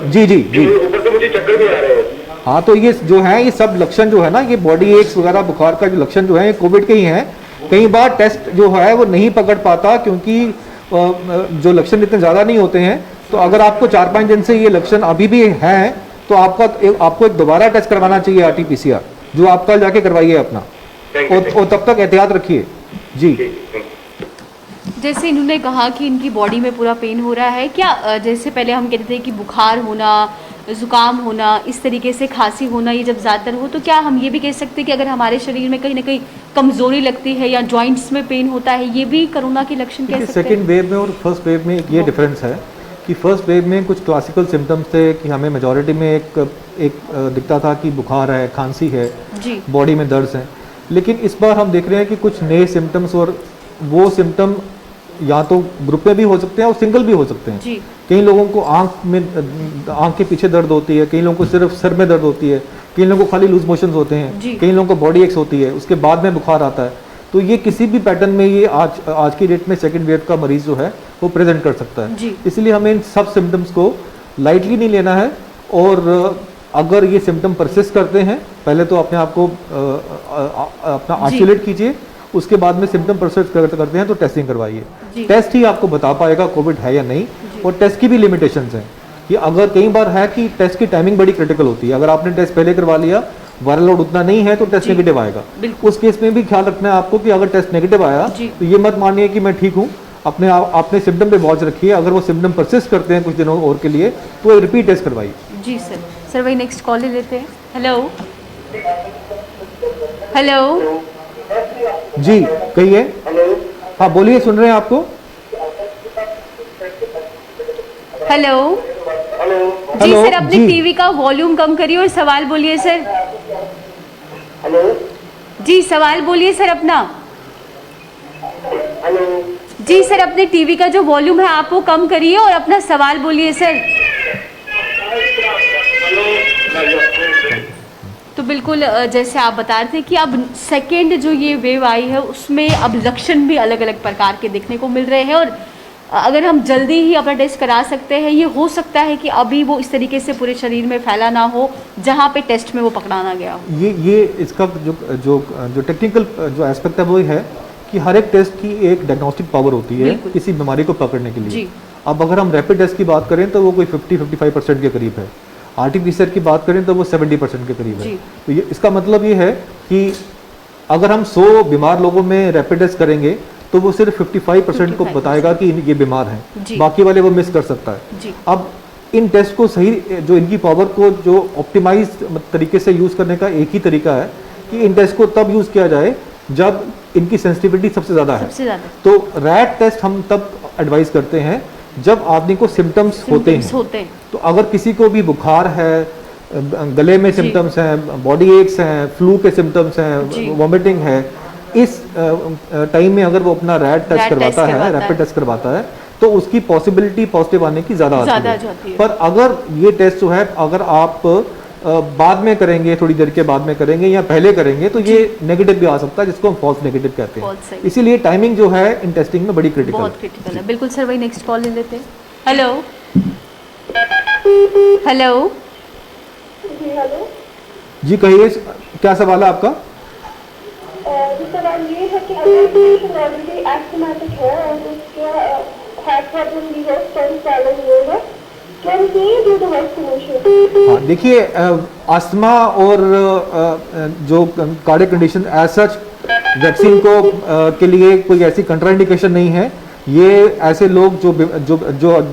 जी जी जी। ऊपर से मुझे चक्कर भी आ रहे हैं। हाँ, तो ये जो है, ये सब लक्षण जो है ना, ये बॉडी एक्स वगैरह बुखार का जो लक्षण जो है, ये कोविड के ही हैं। कई बार टेस्ट जो है वो नहीं पकड़ पाता, क्योंकि जो लक्षण इतने ज़्यादा नहीं होते हैं। तो अगर आपको 4-5 दिन से ये लक्षण अभी भी हैं, तो आपको एक दोबारा टेस्ट करवाना चाहिए, आरटीपीसीआर, जो आप कल जाके करवाइए अपना, और तब तक एहतियात रखिए। जी। जैसे इन्होंने कहा कि इनकी बॉडी में पूरा पेन हो रहा है, क्या जैसे पहले हम कहते थे कि बुखार होना, ज़ुकाम होना, इस तरीके से खांसी होना, ये जब ज़्यादातर हो, तो क्या हम ये भी कह सकते हैं कि अगर हमारे शरीर में कहीं ना कहीं कमज़ोरी लगती है या जॉइंट्स में पेन होता है, ये भी कोरोना के लक्षण कह सकते हैं? सेकेंड वेव में और फर्स्ट वेव में ये डिफरेंस है कि फर्स्ट वेव में कुछ क्लासिकल सिम्टम्स थे कि हमें मेजॉरिटी में एक दिखता था कि बुखार है, खांसी है, बॉडी में दर्द है। लेकिन इस बार हम देख रहे हैं कि कुछ नए सिम्टम्स, और वो सिम्टम या तो ग्रुप में भी हो सकते हैं और सिंगल भी हो सकते हैं। कई लोगों को आंख के पीछे दर्द होती है, कई लोगों को सिर्फ सर में दर्द होती है, कई लोगों को खाली लूज मोशंस होते हैं, कई लोगों को बॉडी एक्स होती है, उसके बाद में बुखार आता है। तो ये किसी भी पैटर्न में ये आज की डेट में सेकेंड वेव का मरीज जो है वो प्रेजेंट कर सकता है। इसलिए हमें इन सब सिम्टम्स को लाइटली नहीं लेना है, और अगर ये सिम्टम परसिस्ट करते हैं पहले तो अपने आप को अपना आइसोलेट कीजिए, उसके बाद में सिम्टम परसिस्ट करते हैं तो टेस्टिंग करवाइए। टेस्ट ही आपको बता पाएगा कोविड है या नहीं, और टेस्ट की भी लिमिटेशंस हैं कि अगर कई बार है कि टेस्ट की टाइमिंग बड़ी क्रिटिकल होती है, अगर आपने टेस्ट पहले करवा लिया, वायरल लोड उतना नहीं है तो टेस्ट नेगेटिव आएगा। उस केस में भी ख्याल रखना है आपको कि अगर टेस्ट नेगेटिव आया तो ये मत मानिए कि मैं ठीक हूँ, अपने सिम्टम पे वॉच रखिए। अगर वो सिम्टम परसिस्ट करते हैं कुछ दिनों और के लिए तो रिपीट टेस्ट करवाइए। जी सर वही नेक्स्ट कॉल ले लेते हैं। हेलो हेलो जी कहिए। हाँ बोलिए, सुन रहे हैं आपको। हेलो जी सर, अपने टीवी का वॉल्यूम कम करिए और सवाल बोलिए सर। हेलो जी सवाल बोलिए सर अपना। हेलो जी सर, अपने टीवी का जो वॉल्यूम है आप वो कम करिए और अपना सवाल बोलिए सर। तो बिल्कुल जैसे आप बता रहे थे कि अब सेकेंड जो ये वेव आई है उसमें अब लक्षण भी अलग अलग प्रकार के देखने को मिल रहे हैं, और अगर हम जल्दी ही अपना टेस्ट करा सकते हैं, ये हो सकता है कि अभी वो इस तरीके से पूरे शरीर में फैला ना हो जहाँ पे टेस्ट में वो पकड़ा ना गया हो। ये इसका जो टेक्निकल जो एस्पेक्ट है वो है कि हर एक टेस्ट की एक डायग्नोस्टिक पावर होती है किसी बीमारी को पकड़ने के लिए। अब अगर हम रैपिड टेस्ट की बात करें तो वो कोई 50-55% के करीब है, आरटीपीसीआर की बात करें तो वो 70% के करीब है। तो ये इसका मतलब ये है कि अगर हम 100 बीमार लोगों में रैपिड टेस्ट करेंगे तो वो सिर्फ 55% को बताएगा कि ये बीमार हैं, बाकी वाले वो मिस कर सकता है। अब इन टेस्ट को सही, जो इनकी पावर को जो ऑप्टिमाइज तरीके से यूज़ करने का एक ही तरीका है कि इन टेस्ट को तब यूज़ किया जाए जब इनकी सेंसिटिविटी सबसे ज़्यादा है। तो रैट टेस्ट हम तब एडवाइस करते हैं जब आदमी को सिम्टम्स होते हैं। तो अगर किसी को भी बुखार है, गले में सिम्टम्स हैं, बॉडी एक्स हैं, फ्लू के सिम्टम्स हैं, वॉमिटिंग है, इस टाइम में अगर वो अपना रैट टेस्ट करवाता है, रैपिड टेस्ट करवाता है, तो उसकी पॉसिबिलिटी पॉजिटिव आने की ज़्यादा आती है। पर अगर ये टेस्ट जो है अगर आप बाद में करेंगे, थोड़ी देर के बाद में करेंगे या पहले करेंगे तो ये नेगेटिव भी आ सकता है, जिसको हम फॉल्स नेगेटिव कहते हैं। इसीलिए टाइमिंग जो है इन टेस्टिंग में बड़ी क्रिटिकल है। बिल्कुल सर, वही नेक्स्ट कॉल ले लेते हैं। हेलो हेलो जी कहिए, क्या सवाल है आपका? सवाल ये है कि अगर पेशेंट ऑलरेडी एस्थमेटिक है और उसका हार्ट प्रॉब्लम भी है, स्टेंट फैलिंग हुए है, can he do the vaccination? हाँ देखिए, अस्थमा और जो cardiac condition as such vaccine को के लिए कोई ऐसी कंट्राइंडिकेशन नहीं है। ये ऐसे लोग जो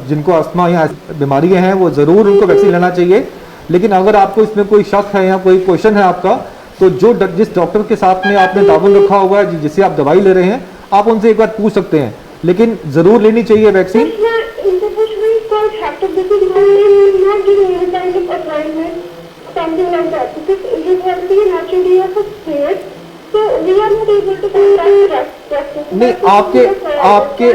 जिनको अस्थमा या बीमारियां हैं वो ज़रूर उनको वैक्सीन लेना चाहिए। लेकिन अगर आपको इसमें कोई शक है या कोई क्वेश्चन है आपका, तो जिस डॉक्टर के साथ में आपने ताबुन रखा हुआ है, जिससे आप दवाई ले रहे हैं, आप उनसे एक बार पूछ सकते हैं, लेकिन ज़रूर लेनी चाहिए वैक्सीन। नहीं, आपके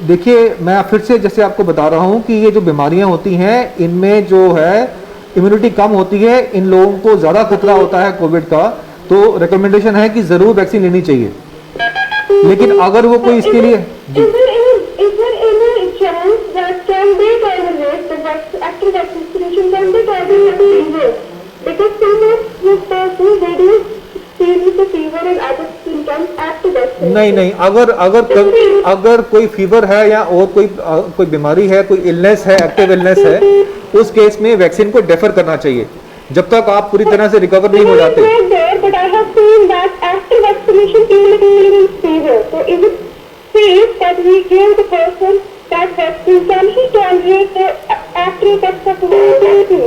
देखिए, मैं फिर से जैसे आपको बता रहा हूं कि ये जो बीमारियां होती हैं इनमें जो है इम्यूनिटी कम होती है, इन लोगों को ज़्यादा खतरा होता है कोविड का, तो रिकमेंडेशन है कि ज़रूर वैक्सीन लेनी चाहिए। लेकिन अगर वो कोई इसके लिए नहीं, अगर कोई फीवर है या और कोई बीमारी है, कोई इलनेस है, एक्टिव इलनेस है, उस केस में वैक्सीन को डेफर करना चाहिए जब तक आप पूरी तरह से रिकवर नहीं हो जाते।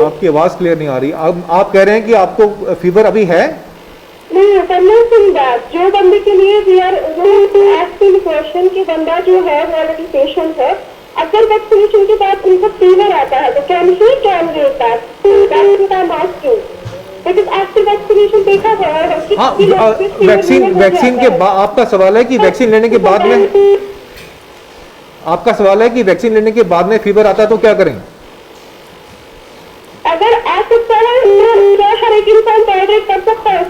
आपकी आवाज क्लियर नहीं आ रही। आप कह रहे हैं कि आपको फीवर अभी है? जो बंदे के लिए क्वेश्चन की बंदा जो है वो ऑलरेडी पेशेंट है, अगर वैक्सीनेशन के बाद उनको फीवर आता है तो can he tolerate that? Because after vaccination देखा गया है कि वैक्सीन के बाद आपका सवाल है कि वैक्सीन लेने के बाद में फीवर आता है तो क्या करें? अगर आ सकता है तो हर एक इंसान टॉलरेट कर सकता है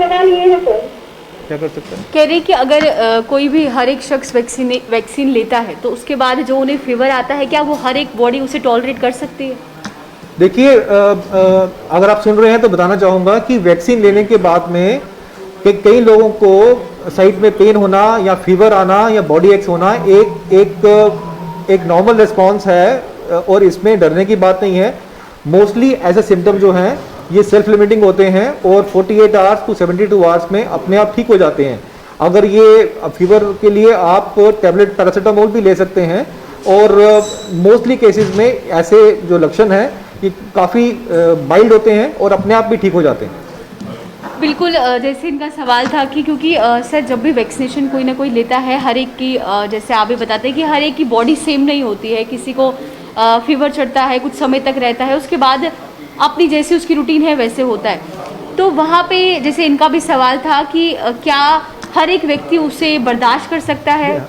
क्या कर सकता है। कह रहे कि अगर कोई भी हर एक शख्स वैक्सीन लेता है तो उसके बाद जो उन्हें फीवर आता है, क्या वो हर एक बॉडी उसे टॉलरेट कर सकती है? देखिए, अगर आप सुन रहे हैं तो बताना चाहूँगा कि वैक्सीन लेने के बाद में कि कई लोगों को साइड में पेन होना या फीवर आना या बॉडी एक्स होना एक नॉर्मल रिस्पॉन्स है और इसमें डरने की बात नहीं है। मोस्टली ऐसे सिम्टम जो हैं ये सेल्फ लिमिटिंग होते हैं और 48 आवर्स टू 72 आवर्स में अपने आप ठीक हो जाते हैं। अगर ये फीवर के लिए आप टैबलेट पैरासीटामोल भी ले सकते हैं और मोस्टली केसेस में ऐसे जो लक्षण हैं ये काफ़ी माइल्ड होते हैं और अपने आप भी ठीक हो जाते हैं। बिल्कुल, जैसे इनका सवाल था कि क्योंकि सर जब भी वैक्सीनेशन कोई ना कोई लेता है, हर एक की जैसे आप भी बताते हैं कि हर एक की बॉडी सेम नहीं होती है, किसी को फीवर चढ़ता है, कुछ समय तक रहता है, उसके बाद अपनी जैसी उसकी रूटीन है वैसे होता है। तो वहाँ पे जैसे इनका भी सवाल था कि क्या हर एक व्यक्ति उसे बर्दाश्त कर सकता है?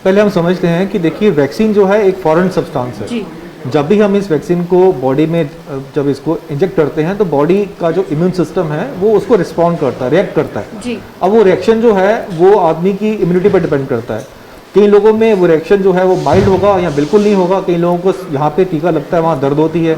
पहले हम समझते हैं कि देखिए वैक्सीन जो है एक फॉरेन सब्सटेंस है जी। जब भी हम इस वैक्सीन को बॉडी में जब इसको इंजेक्ट करते हैं तो बॉडी का जो इम्यून सिस्टम है वो उसको रिस्पॉन्ड करता है, रिएक्ट करता है जी। अब वो रिएक्शन जो है वो आदमी की इम्यूनिटी पर डिपेंड करता है। कई लोगों में वो रिएक्शन जो है वो माइल्ड होगा या बिल्कुल नहीं होगा। कई लोगों को यहाँ पे टीका लगता है वहाँ दर्द होती है,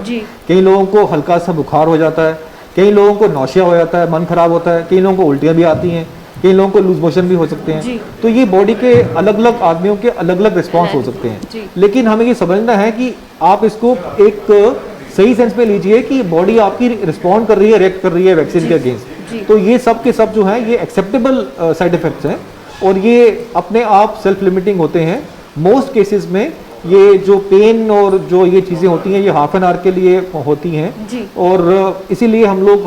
कई लोगों को हल्का सा बुखार हो जाता है, कई लोगों को नौशिया हो जाता है, मन खराब होता है, कई लोगों को उल्टियाँ भी आती हैं, कई लोगों को लूज मोशन भी हो सकते हैं। तो ये बॉडी के अलग अलग आदमियों के अलग अलग रिस्पॉन्स हो सकते हैं। लेकिन हमें ये समझना है कि आप इसको एक सही सेंस में लीजिए कि बॉडी आपकी रिस्पॉन्ड कर रही है, रिएक्ट कर रही है वैक्सीन के अगेंस्ट। तो ये सब के सब जो है ये एक्सेप्टेबल साइड इफेक्ट्स हैं और ये अपने आप सेल्फ लिमिटिंग होते हैं। मोस्ट केसेस में ये जो पेन और जो ये चीज़ें होती हैं ये हाफ एन आवर के लिए होती हैं और इसीलिए हम लोग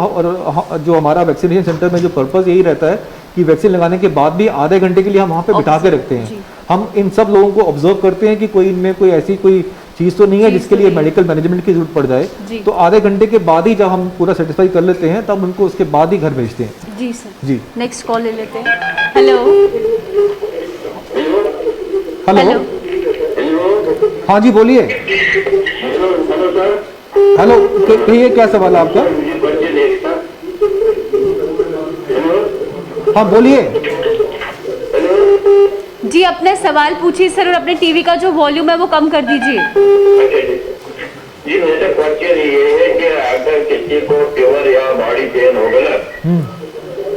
जो हमारा वैक्सीनेशन सेंटर में जो पर्पस यही रहता है कि वैक्सीन लगाने के बाद भी आधे घंटे के लिए हम वहाँ पे बिठा के रखते हैं। हम इन सब लोगों को ऑब्जर्व करते हैं कि कोई इनमें कोई ऐसी कोई चीज़ तो नहीं है जिसके लिए मेडिकल मैनेजमेंट की जरूरत पड़ जाए। तो आधे घंटे के बाद ही जब हम पूरा सेटिस्फाई कर लेते हैं तब उनको उसके बाद ही घर भेजते हैं। जी सर। जी, नेक्स्ट कॉल ले लेते हैं। हेलो हेलो, हाँ जी बोलिए। हेलो, कहिए क्या सवाल है आपका? हाँ बोलिए जी, अपने सवाल पूछिए सर और अपने टीवी का जो वॉल्यूम है वो कम कर दीजिए। जी मेरा क्वेश्चन ये है कि अगर किसी को फीवर या बॉडी पेन होगा ना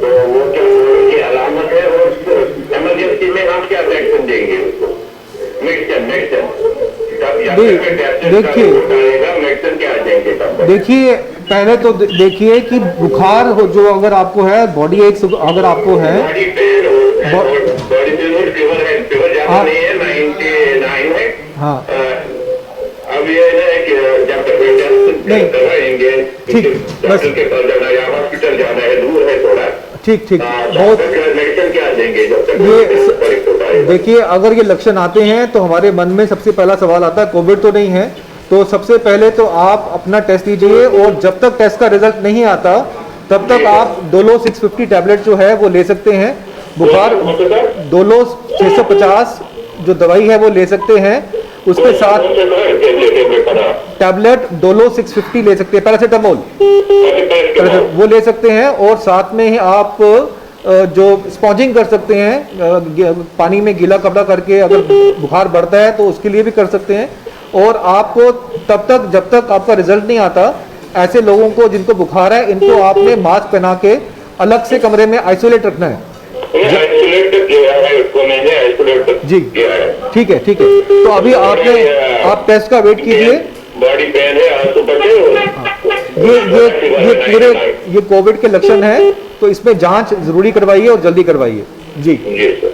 तो वो क्या कोविड की अलामत है और इमरजेंसी में हम क्या वैक्सीन देंगे उसको? देखिए पहले तो देखिए कि बुखार हो जो अगर आपको है, बॉडी एक्स अगर आपको है, हाँ अब ये है कि जब तक टेस्ट कराएंगे ठीक हॉस्पिटल जाना है, दूर है थोड़ा, ठीक बहुत मेडिसिन क्या देंगे जब तक ये देखिए अगर ये लक्षण आते हैं तो हमारे मन में सबसे पहला सवाल आता है कोविड तो नहीं है। तो सबसे पहले तो आप अपना टेस्ट लीजिए और जब तक टेस्ट का रिजल्ट नहीं आता तब तक आप डोलो 650 टैबलेट जो है वो ले सकते हैं। बुखार डोलो 650 जो दवाई है वो ले सकते हैं। उसके साथ टैबलेट डोलो 650 ले सकते हैं, पैरासीटामोल वो ले सकते हैं और साथ में ही आप जो स्पॉन्जिंग कर सकते हैं, पानी में गीला कपड़ा करके अगर बुखार बढ़ता है तो उसके लिए भी कर सकते हैं। और आपको तब तक जब तक आपका रिजल्ट नहीं आता, ऐसे लोगों को जिनको बुखार है इनको आपने मास्क पहना के अलग से कमरे में आइसोलेट रखना है। जी ठीक है तो अभी आप टेस्ट का वेट कीजिए। बॉडी पेन है ये कोविड के लक्षण है तो इसमें जांच जरूरी करवाइए और जल्दी करवाइए। जी तो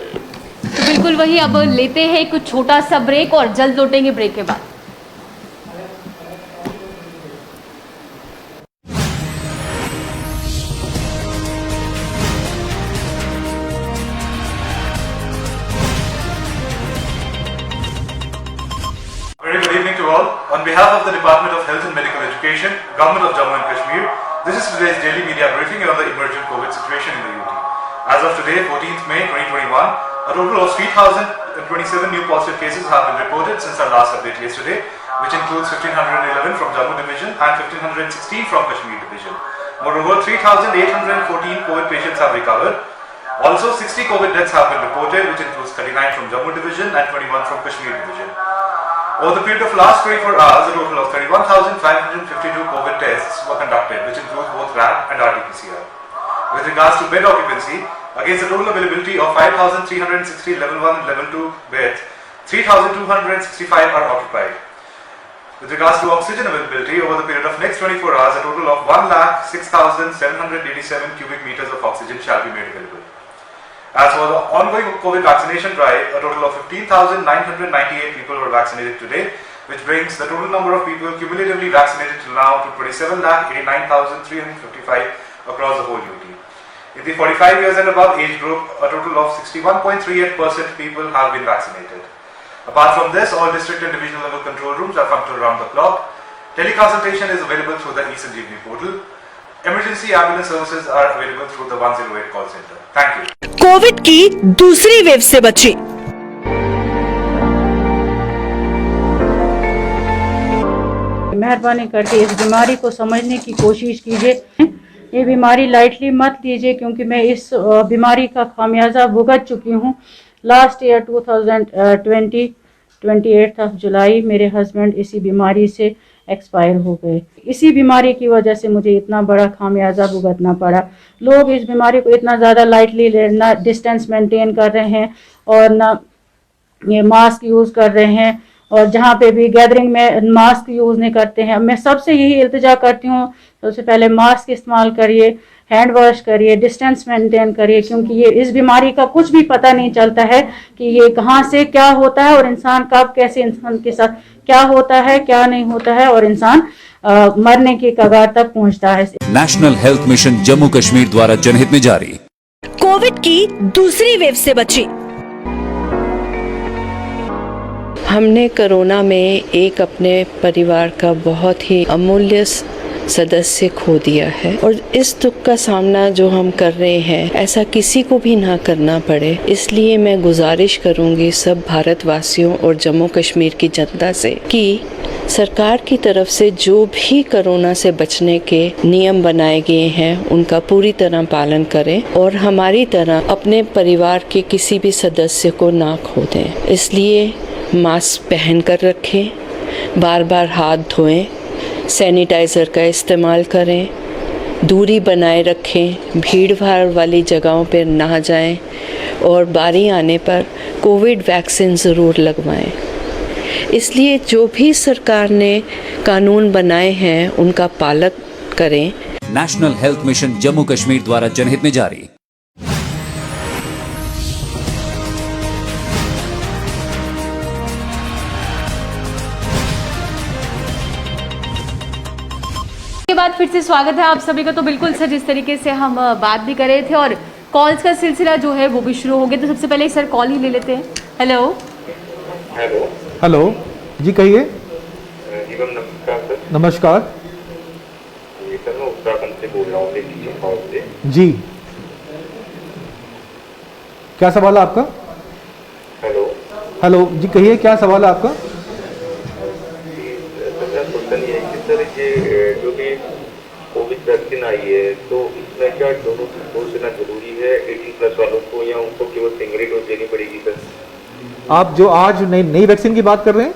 बिल्कुल वही, अब लेते हैं कुछ छोटा सा ब्रेक और जल्द लौटेंगे ब्रेक के बाद। Very good evening to all. On behalf of the Department of Health and Medical Education, Government of Jammu and Kashmir, this is today's daily media briefing on the emergent COVID situation in the UT. As of today, 14th May 2021, a total of 3,027 new positive cases have been reported since our last update yesterday, which includes 1,511 from Jammu Division and 1,516 from Kashmir Division. Moreover, 3,814 COVID patients have recovered. Also, 60 COVID deaths have been reported, which includes 39 from Jammu Division and 21 from Kashmir Division. Over the period of last 24 hours, a total of 31,552 COVID tests were conducted, which includes both RAT and RT-PCR. With regards to bed occupancy, against the total availability of 5,360 level 1 and level 2 beds, 3,265 are occupied. With regards to oxygen availability, over the period of next 24 hours, a total of 1,06,787 cubic meters of oxygen shall be made available. As for the ongoing COVID vaccination drive, a total of 15,998 people were vaccinated today, which brings the total number of people cumulatively vaccinated till now to 27,89,355 across the whole UT. In the 45 years and above age group, a total of 61.38% people have been vaccinated. Apart from this, all district and divisional level control rooms are functional around the clock. Teleconsultation is available through the eSanjeevani portal. Emergency ambulance services are available through the 108 call center. Thank you. Covid की दूसरी wave से बचें। मेहरबानी करके इस बीमारी को समझने की कोशिश कीजिए। ये बीमारी लाइटली मत लीजिए, क्योंकि मैं इस बीमारी का खामियाजा भुगत चुकी हूँ। लास्ट ईयर 2020 28 जुलाई मेरे हस्बैंड इसी बीमारी से एक्सपायर हो गए। इसी बीमारी की वजह से मुझे इतना बड़ा खामियाजा भुगतना पड़ा। लोग इस बीमारी को इतना ज़्यादा लाइटली ना डिस्टेंस मेंटेन कर रहे हैं और ना ये मास्क यूज़ कर रहे हैं, और जहाँ पे भी गैदरिंग में मास्क यूज़ नहीं करते हैं। मैं सबसे यही इल्तिजा करती हूँ, सबसे पहले मास्क इस्तेमाल करिए, हैंड वॉश करिए, डिस्टेंस मेंटेन करिए, क्योंकि ये इस बीमारी का कुछ भी पता नहीं चलता है कि ये कहाँ से क्या होता है और इंसान कब कैसे इंसान के साथ क्या होता है क्या नहीं होता है, और इंसान मरने की कगार तक पहुँचता है। National health mission Jammu Kashmir द्वारा जनहित में जारी। कोविड की दूसरी वेव से बचें। हमने कोरोना में एक अपने परिवार का बहुत ही अमूल्य सदस्य खो दिया है, और इस दुख का सामना जो हम कर रहे हैं ऐसा किसी को भी ना करना पड़े। इसलिए मैं गुजारिश करूंगी सब भारतवासियों और जम्मू कश्मीर की जनता से कि सरकार की तरफ से जो भी कोरोना से बचने के नियम बनाए गए हैं उनका पूरी तरह पालन करें, और हमारी तरह अपने परिवार के किसी भी सदस्य को ना खो दें। इसलिए मास्क पहन कर रखें, बार बार हाथ धोएं, सैनिटाइज़र का इस्तेमाल करें, दूरी बनाए रखें, भीड़ भाड़ वाली जगहों पर ना जाएं, और बारी आने पर कोविड वैक्सीन ज़रूर लगवाएं। इसलिए जो भी सरकार ने कानून बनाए हैं उनका पालन करें। National health mission Jammu Kashmir द्वारा जनहित में जारी। के बाद फिर से स्वागत है आप सभी का। तो बिल्कुल सर, जिस तरीके से हम बात भी कर रहे थे और कॉल्स का सिलसिला जो है वो भी शुरू हो गया, तो सबसे पहले सर कॉल ही ले लेते हैं। हेलो हेलो हेलो जी, कहिए। जी मैम नमस्कार सर। नमस्कार जी सर, मैं उत्तराखंड से बोल रहा हूँ से। जी, क्या सवाल है आपका? हेलो हेलो जी, कहिए क्या सवाल है आपका? क्वेश्चन ये है कि सर ये जो भी कोविड वैक्सीन आई है तो इसमें क्या दोनों डोज लेना जरूरी है 18+ वालों को, या उनको केवल सिंगल डोज देनी पड़ेगी सर? आप जो आज नई वैक्सीन की बात कर रहे हैं?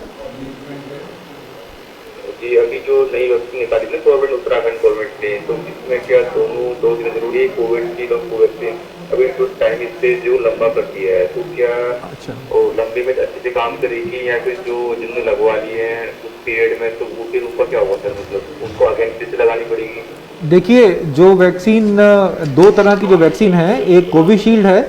जी, अभी जो नई वैक्सीन निकाली ना गवर्नमेंट, उत्तराखंड गवर्नमेंट ने, तो इसमें क्या दोनों डोज लेना जरूरी है, कोविड की और कोवैक्सीन? अभी तो टाइम इससे जो लंबा कर दिया है तो क्या वो लंबे में अच्छे से काम करेगी, या फिर जो जिनने लगवा ली है उस पीरियड में तो वो फिर उनका क्या होगा सर? मतलब उनको आगे से लगानी पड़ेगी? देखिए, जो वैक्सीन दो तरह की जो वैक्सीन है, एक कोविशील्ड है,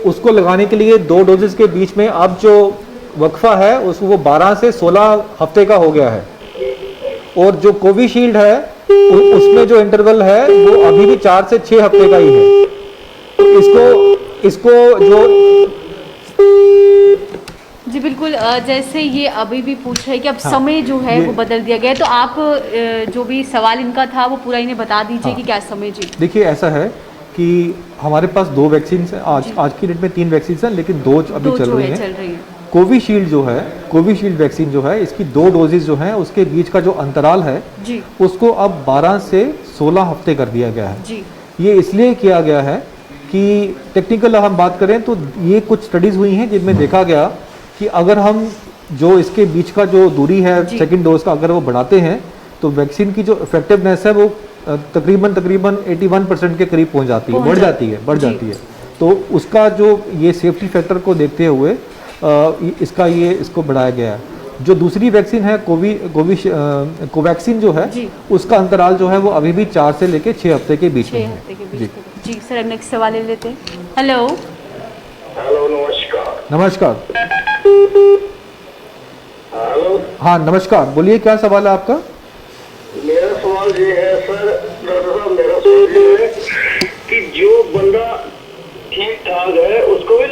उसको लगाने के लिए 2 डोजेस के बीच में अब जो वक्फा है वो 12 से 16 हफ्ते का हो गया है, और जो कोविशील्ड है उसमें जो इंटरवल है वो अभी भी 4 से 6 हफ्ते का ही है। इसको जो जी बिल्कुल, जैसे ये अभी भी पूछ रहे हैं कि अब समय जो है वो बदल दिया गया है, तो आप जो भी सवाल इनका था वो पूरा इन्हें बता दीजिए कि क्या समय। जी देखिए, ऐसा है कि हमारे पास 2 वैक्सीन हैं, आज की डेट में 3 वैक्सीन हैं, लेकिन 2 अभी चल रही हैं। कोविशील्ड वैक्सीन जो है, इसकी 2 डोजेज जो हैं उसके बीच का जो अंतराल है जी, उसको अब 12 से 16 हफ्ते कर दिया गया है जी। ये इसलिए किया गया है कि टेक्निकल हम बात करें तो ये कुछ स्टडीज़ हुई हैं जिनमें देखा गया कि अगर हम जो इसके बीच का जो दूरी है सेकंड डोज का अगर वो बढ़ाते हैं तो वैक्सीन की जो इफेक्टिवनेस है वो तकरीबन 81% के करीब पहुंच जाती है, बढ़ जाती है। तो उसका जो ये सेफ्टी फैक्टर को देखते हुए इसको बढ़ाया गया है। जो दूसरी वैक्सीन है कोवैक्सीन जो है उसका अंतराल जो है वो अभी भी 4 से लेके 6 हफ्ते के बीच में है। जी सर, नेक्स्ट सवाल ले लेते हैं। हेलो नमस्कार। नमस्कार। हेलो हाँ नमस्कार, बोलिए क्या सवाल है आपका? मेरा सवाल ये है सर, डॉक्टर साहब मेरा सवाल ये है कि जो बंदा ठीक ठाक है उसको भी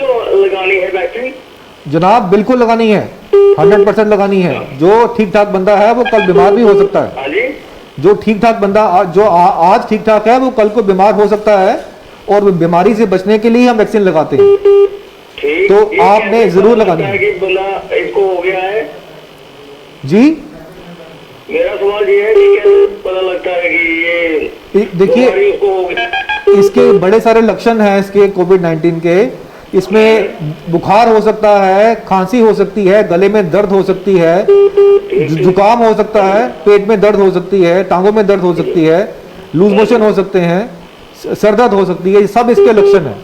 लगानी है वैक्सीन? जनाब बिल्कुल लगानी है, 100% लगानी है। जो ठीक ठाक बंदा है वो कल बीमार भी हो सकता है। हाँ जी। जो ठीक ठाक बंदा आज ठीक ठाक है वो कल को बीमार हो सकता है, और बीमारी से बचने के लिए हम वैक्सीन लगाते हैं। तो आपने जरूर लगानी है। बंदा इसको हो गया है जी। मेरा सवाल ये है कि कैसे पता लगता है कि ये देखिए इसको हो गया? इसके बड़े सारे लक्षण हैं इसके कोविड-19 के। इसमें बुखार हो सकता है, खांसी हो सकती है, गले में दर्द हो सकती है, जुकाम हो सकता है, पेट में दर्द हो सकती है, टांगों में दर्द हो सकती है, लूज मोशन हो सकते हैं, सर दर्द हो सकती है। ये सब इसके लक्षण हैं।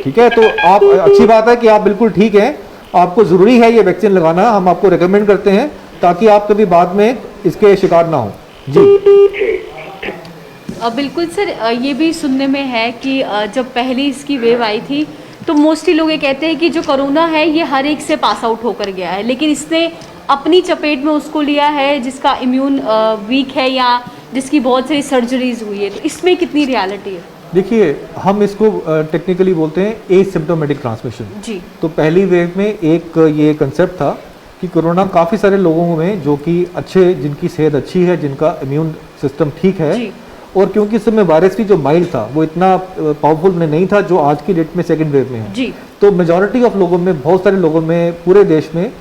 ठीक है, तो आप अच्छी बात है कि आप बिल्कुल ठीक हैं। आपको ज़रूरी है ये वैक्सीन लगाना, हम आपको रेकमेंड करते हैं ताकि आप कभी बाद में इसके शिकार ना हो। जी बिल्कुल सर, ये भी सुनने में है कि जब पहली इसकी वेव आई थी तो मोस्टली लोग ये कहते हैं कि जो कोरोना है ये हर एक से पास आउट होकर गया है, लेकिन इसने अपनी चपेट में उसको लिया है जिसका इम्यून वीक है या जिसकी बहुत सारी सर्जरीज हुई है। तो इसमें कितनी रियलिटी है? देखिए, हम इसको टेक्निकली बोलते हैं एसिम्प्टोमेटिक ट्रांसमिशन। जी। तो पहली वेव में एक ये कंसेप्ट था कि कोरोना काफ़ी सारे लोगों में जो कि जिनकी सेहत अच्छी है, जिनका इम्यून सिस्टम ठीक है, और क्योंकि इस समय वायरस की जो माइल्ड था वो इतना पावरफुल नहीं था जो आज की डेट में सेकंड वेव में है। जी। तो मेजॉरिटी ऑफ लोगों में, बहुत सारे लोगों में, पूरे देश में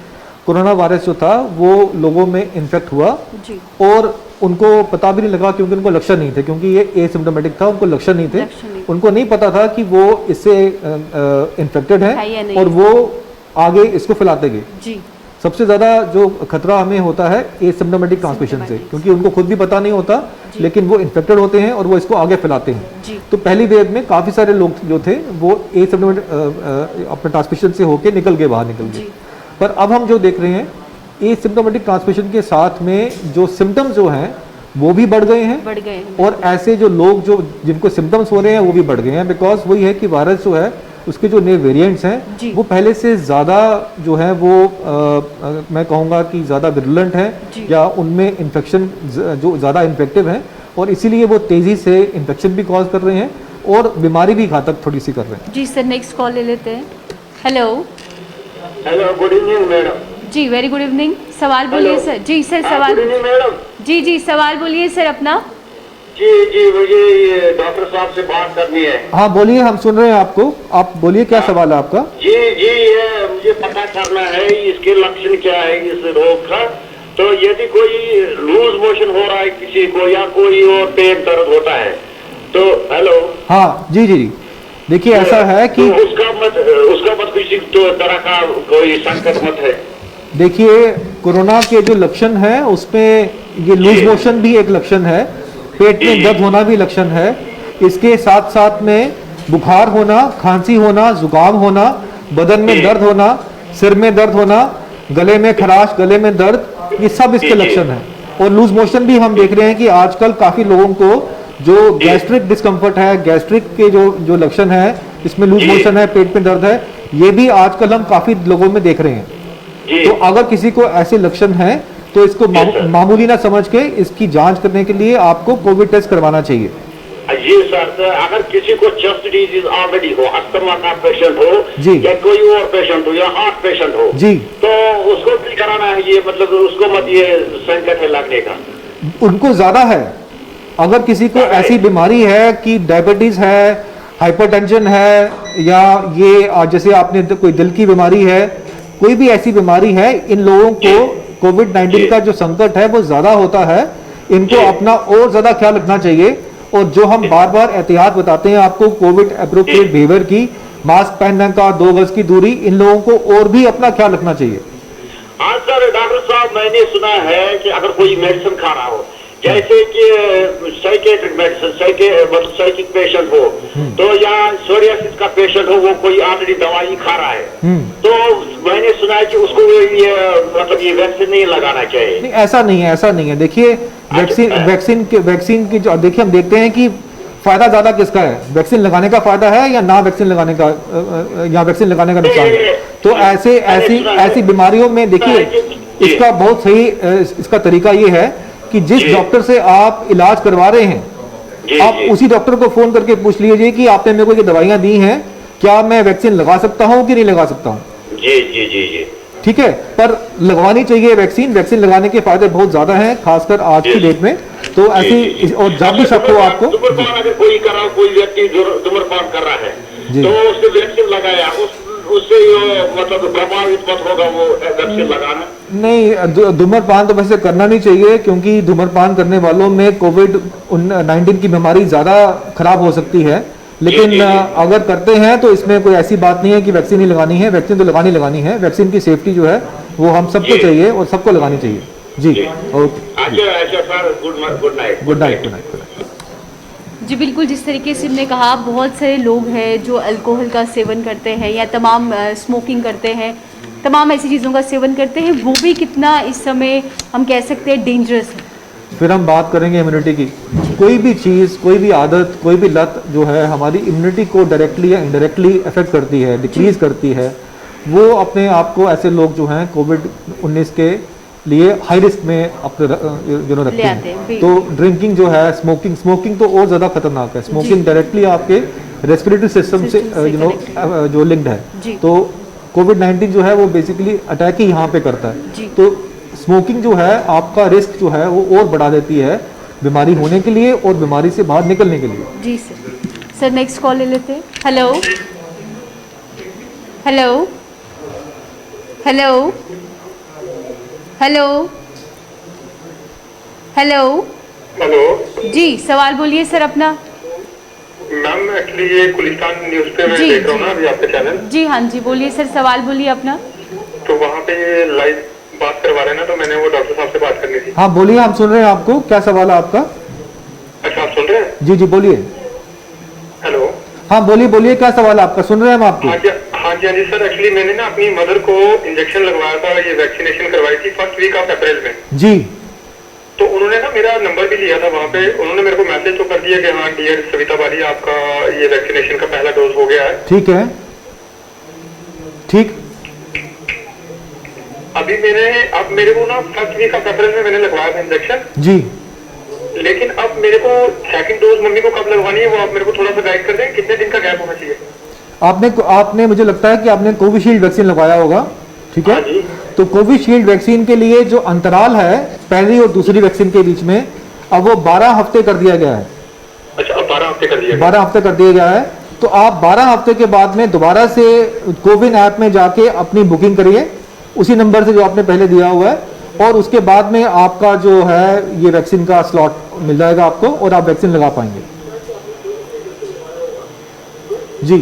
कोरोना वायरस जो था वो लोगों में इन्फेक्ट हुआ। जी। और उनको पता भी नहीं लगा क्योंकि उनको लक्षण नहीं थे, क्योंकि ये एसिम्प्टोमेटिक था, उनको लक्षण नहीं थे। उनको नहीं पता था कि वो इससे इन्फेक्टेड है और वो आगे इसको फैलाते गए। जी। सबसे ज़्यादा जो खतरा हमें होता है एसिम्प्टोमेटिक ट्रांसमिशन से, क्योंकि उनको खुद भी पता नहीं होता लेकिन वो इन्फेक्टेड होते हैं और वो इसको आगे फैलाते हैं। तो पहली वेव में काफ़ी सारे लोग जो थे वो एसिम्प्टोमेटिक अपने ट्रांसमिशन से होके बाहर निकल गए। पर अब हम जो देख रहे हैं एसिम्प्टोमेटिक ट्रांसमिशन के साथ में जो सिम्टम्स जो हैं वो भी बढ़ गए हैं, और ऐसे जो लोग जिनको सिम्टम्स हो रहे हैं वो भी बढ़ गए हैं। बिकॉज वही है कि वायरस जो है उसके जो नए वेरिएंट्स हैं वो पहले से ज़्यादा जो है वो मैं कहूँगा कि ज़्यादा विरुलेंट हैं, या उनमें इन्फेक्शन जो ज़्यादा इन्फेक्टिव हैं, और इसीलिए वो तेज़ी से इन्फेक्शन भी कॉज कर रहे हैं और बीमारी भी घातक थोड़ी सी कर रहे हैं। जी सर, नेक्स्ट कॉल ले लेते हैं। Hello good evening madam. जी वेरी गुड इवनिंग। सवाल बोलिए सर। जी सर सवाल। Good evening madam. जी सवाल बोलिए सर अपना। जी मुझे डॉक्टर साहब से बात करनी है। हाँ बोलिए, हम सुन रहे हैं आपको। आप बोलिए क्या सवाल है आपका? जी मुझे पता करना है इसके लक्षण क्या है इस रोग का। तो यदि कोई लूज मोशन हो रहा है किसी को, या कोई और पेट दर्द होता है तो हेलो। हाँ जी। देखिए ऐसा है कि तो उसका मत किसी तरह का कोई संकट मत है। देखिए, कोरोना के जो लक्षण हैं उसमें ये लूज मोशन भी एक लक्षण है, पेट में दर्द होना भी लक्षण है, इसके साथ साथ में बुखार होना, खांसी होना, जुकाम होना, बदन में दर्द होना, सिर में दर्द होना, गले में खराश, गले में दर्द, ये सब इसके लक्षण हैं। और लूज मोशन भी हम देख रहे हैं कि आजकल काफ़ी लोगों को जो गैस्ट्रिक डिस्कम्फर्ट है, गैस्ट्रिक के जो लक्षण है, इसमें लूज मोशन है, पेट में दर्द है, ये भी आजकल हम काफ़ी लोगों में देख रहे हैं। तो अगर किसी को ऐसे लक्षण हैं तो इसको मामूली ना समझ के इसकी जांच करने के लिए आपको कोविड टेस्ट करवाना चाहिए। जी सर, अगर किसी को चेस्ट डिजीज ऑलरेडी हो, अस्थमा का पेशेंट हो जी, या कोई और पेशेंट हो, या हार्ट पेशेंट हो जी, तो उसको भी कराना है ये, मतलब उसको मत ये संकट है लगने का? उनको ज्यादा है। अगर किसी को ऐसी बीमारी है कि डायबिटीज है, हाइपरटेंशन है, या ये जैसे आपने कोई दिल की बीमारी है, कोई भी ऐसी बीमारी है, इन लोगों को कोविड-19 का जो संकट है वो ज्यादा होता है। इनको अपना और ज़्यादा ख्याल रखना चाहिए। और जो हम बार बार एहतियात बताते हैं आपको कोविड एप्रोप्रिएट बिहेवियर की, मास्क पहनने का, 2 गज की दूरी, इन लोगों को और भी अपना ख्याल रखना चाहिए। हाँ सर, डॉक्टर साहब मैंने सुना है कि अगर कोई मेडिसिन खा रहा हो, जैसे कि साइकेट्रिक मेडिसिन, मतलब साइकिक पेशेंट हो, तो या सोरियासिस का पेशेंट हो, वो कोई ऑलरेडी दवाई खा रहा है, तो मैंने सुना है कि उसको ये मतलब ये वैक्सीन नहीं लगाना चाहिए। नहीं, ऐसा नहीं है। देखिए वैक्सीन की जो देखिए हम देखते हैं कि फायदा ज्यादा किसका है, वैक्सीन लगाने का फायदा है या ना वैक्सीन लगाने का, या वैक्सीन लगाने का नुकसान है। तो ऐसी बीमारियों में देखिए इसका बहुत सही इसका तरीका ये है कि जिस डॉक्टर से आप इलाज करवा रहे हैं, आप उसी डॉक्टर को फोन करके पूछ लीजिए कि आपने मेरे को ये दवाइयां दी हैं, क्या मैं वैक्सीन लगा सकता हूं कि नहीं लगा सकता हूं। जी। ठीक है, पर लगवानी चाहिए वैक्सीन लगाने के फायदे बहुत ज्यादा हैं, खासकर आज की डेट में। तो ऐसी और जब भी शक हो आपको, अगर कोई व्यक्ति धूम्रपान कर रहा है तो उससे वैक्सीन लगाया, उससे मतलब प्रभावित मत होगा वो वैक्सीन लगाना? नहीं, धूम्रपान तो वैसे करना नहीं चाहिए, क्योंकि धूम्रपान करने वालों में कोविड-19 की बीमारी ज्यादा खराब हो सकती है। लेकिन अगर करते हैं तो इसमें कोई ऐसी बात नहीं है कि वैक्सीन ही लगानी है, वैक्सीन तो लगानी है। वैक्सीन की सेफ्टी जो है वो हम सबको चाहिए और सबको लगानी चाहिए। जी, ओके, अच्छा सर, गुड नाइट। जी बिल्कुल, जिस तरीके से हमने कहा, बहुत सारे लोग हैं जो अल्कोहल का सेवन करते हैं या तमाम स्मोकिंग करते हैं, तमाम ऐसी चीज़ों का सेवन करते हैं, वो भी कितना इस समय हम कह सकते हैं डेंजरस है। फिर हम बात करेंगे इम्यूनिटी की। कोई भी चीज़, कोई भी आदत, कोई भी लत जो है हमारी इम्यूनिटी को डायरेक्टली या इनडायरेक्टली अफेक्ट करती है, डिक्रीज करती है। वो अपने आप को ऐसे लोग जो हैं कोविड-19 के लिए हाई रिस्क में अपने रखते हैं। तो ड्रिंकिंग जो है, स्मोकिंग तो और ज़्यादा खतरनाक है। स्मोकिंग डायरेक्टली आपके रेस्पिरेटरी सिस्टम से जो लिंक्ड है। तो कोविड-19 जो है वो बेसिकली अटैक ही यहाँ पे करता है। तो स्मोकिंग जो है आपका रिस्क जो है वो और बढ़ा देती है बीमारी होने के लिए और बीमारी से बाहर निकलने के लिए। जी सर नेक्स्ट कॉल ले लेते हैं। हेलो जी, सवाल बोलिए सर अपना। मैम एक्चुअली ये गुलिस्तान न्यूज़ पे मैं देख रहा हूँ ना अभी आपका चैनल। जी हाँ जी, बोलिए सर, सवाल बोलिए अपना। तो वहाँ पे ये लाइव बात करवा रहे हैं ना, तो मैंने वो डॉक्टर साहब से बात करनी थी। हाँ बोलिए, हम सुन रहे हैं आपको। क्या सवाल है आपका? अच्छा, आप सुन रहे हैं? जी बोलिए। हेलो, हाँ बोलिए, क्या सवाल है आपका? सुन रहे हैं हम आपको। हाँ जी सर, एक्चुअली मैंने ना अपनी मदर को इंजेक्शन लगवाया था, ये वैक्सीनेशन करवाई थी फर्स्ट वीक ऑफ अप्रैल में जी। तो उन्होंने ना मेरा नंबर भी लिया था वहाँ पे, उन्होंने मेरे को मैसेज तो कर दिया कि हाँ डियर सविता बाली, आपका ये वैक्सीनेशन का पहला डोज हो गया है। ठीक है, ठीक। अभी अब मेरे को ना फर्स्ट वीक ऑफ अप्रैल में मैंने लगवाया था इंजेक्शन जी। लेकिन अब मेरे को सेकंड डोज मम्मी को कब लगवानी है, वो आप मेरे को थोड़ा सा गाइड कर दें, कितने दिन का गैप होना चाहिए? आपने मुझे लगता है कि आपने कोविशील्ड वैक्सीन लगवाया होगा, ठीक है? हाँ, तो कोविशील्ड वैक्सीन के लिए जो अंतराल है पहली और दूसरी वैक्सीन के बीच में, अब वो 12 हफ्ते कर दिया गया है। अच्छा, अब 12 हफ्ते कर दिया 12 हफ्ते कर दिया गया है। तो आप 12 हफ्ते के बाद में दोबारा से कोविन ऐप में जाके अपनी बुकिंग करिए उसी नंबर से जो आपने पहले दिया हुआ है, और उसके बाद में आपका जो है ये वैक्सीन का स्लॉट मिल जाएगा आपको और आप वैक्सीन लगा पाएंगे। जी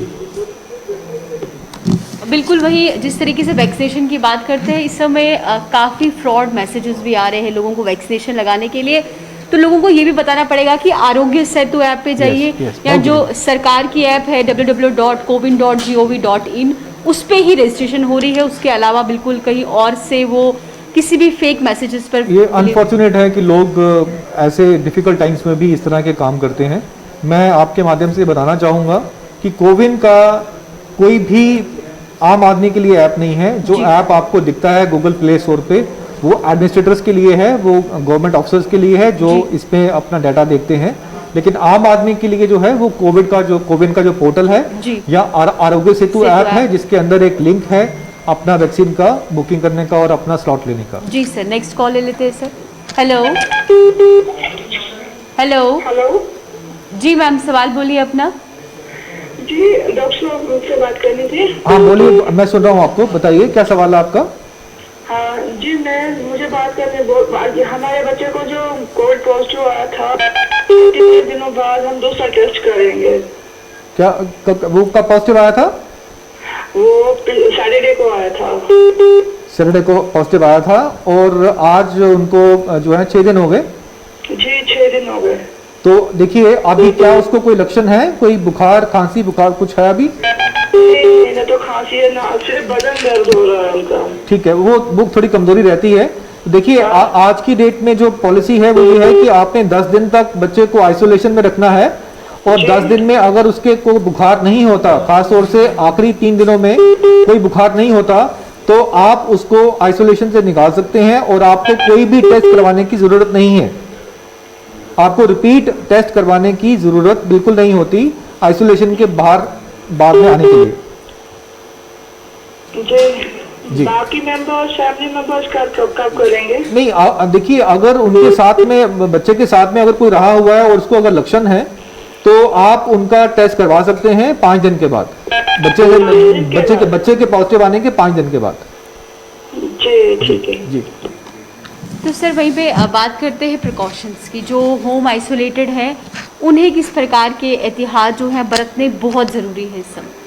बिल्कुल, वही जिस तरीके से वैक्सीनेशन की बात करते हैं, इस समय काफ़ी फ्रॉड मैसेजेस भी आ रहे हैं लोगों को वैक्सीनेशन लगाने के लिए। तो लोगों को ये भी बताना पड़ेगा कि आरोग्य सेतु ऐप पे जाइए या जो सरकार की ऐप है www.cowin.gov.in उस पे ही रजिस्ट्रेशन हो रही है। उसके अलावा बिल्कुल कहीं और से वो किसी भी फेक मैसेजेस पर, ये अनफॉर्चुनेट है कि लोग ऐसे डिफिकल्ट टाइम्स में भी इस तरह के काम करते हैं। मैं आपके माध्यम से बताना चाहूँगा कि कोविन का कोई भी आम आदमी के लिए ऐप नहीं है। जो ऐप आपको दिखता है गूगल प्ले स्टोर पे, वो एडमिनिस्ट्रेटर्स के लिए है, वो गवर्नमेंट ऑफिसर्स के लिए है जो इसमें अपना डाटा देखते हैं। लेकिन आम आदमी के लिए जो है वो कोविन का जो पोर्टल है या आरोग्य सेतु ऐप है, जिसके अंदर एक लिंक है अपना वैक्सीन का बुकिंग करने का और अपना स्लॉट लेने का। जी सर, नेक्स्ट कॉल ले लेते हैं सर। हेलो जी मैम, सवाल बोलिए अपना। जी डॉक्टर साहब से बात करनी थी। हाँ बोलिए, मैं सुन रहा हूँ आपको, बताइए क्या सवाल है आपका। हाँ जी, मुझे बात करनी हमारे बच्चे को जो कोविड पॉजिटिव आया था, कितने दिनों बाद हम दूसरा टेस्ट करेंगे? क्या वो कब पॉजिटिव आया था? वो सैटरडे को आया था। सैटरडे को पॉजिटिव आया था और आज उनको जो है 6 दिन हो गए। जी 6 दिन हो गए। तो देखिए अभी क्या उसको कोई लक्षण है, कोई बुखार खांसी बुखार कुछ है अभी? नहीं, तो खांसी है ना, सिर्फ बदन दर्द हो रहा है उनका। ठीक है, वो थोड़ी कमजोरी रहती है। देखिए आज की डेट में जो पॉलिसी है वो ये है कि आपने 10 दिन तक बच्चे को आइसोलेशन में रखना है और 10 दिन में अगर उसके को बुखार नहीं होता, खासतौर से आखिरी 3 दिनों में कोई बुखार नहीं होता, तो आप उसको आइसोलेशन से निकाल सकते हैं और आपको कोई भी टेस्ट करवाने की जरूरत नहीं है। आपको रिपीट टेस्ट करवाने की जरूरत बिल्कुल नहीं होती आइसोलेशन के बाहर बाद में आने के लिए। जी। बाकी मेंबर्स, फैमिली मेंबर्स कब करेंगे? नहीं, देखिए अगर उनके साथ में, बच्चे के साथ में अगर कोई रहा हुआ है और उसको अगर लक्षण है तो आप उनका टेस्ट करवा सकते हैं 5 दिन के बाद, बच्चे के पॉजिटिव आने के 5 दिन के बाद। जी ठीक है जी। तो सर वहीं पे बात करते हैं प्रिकॉशंस की। जो होम आइसोलेटेड है उन्हें किस प्रकार के एहतियात जो हैं बरतने बहुत ज़रूरी है इस समय?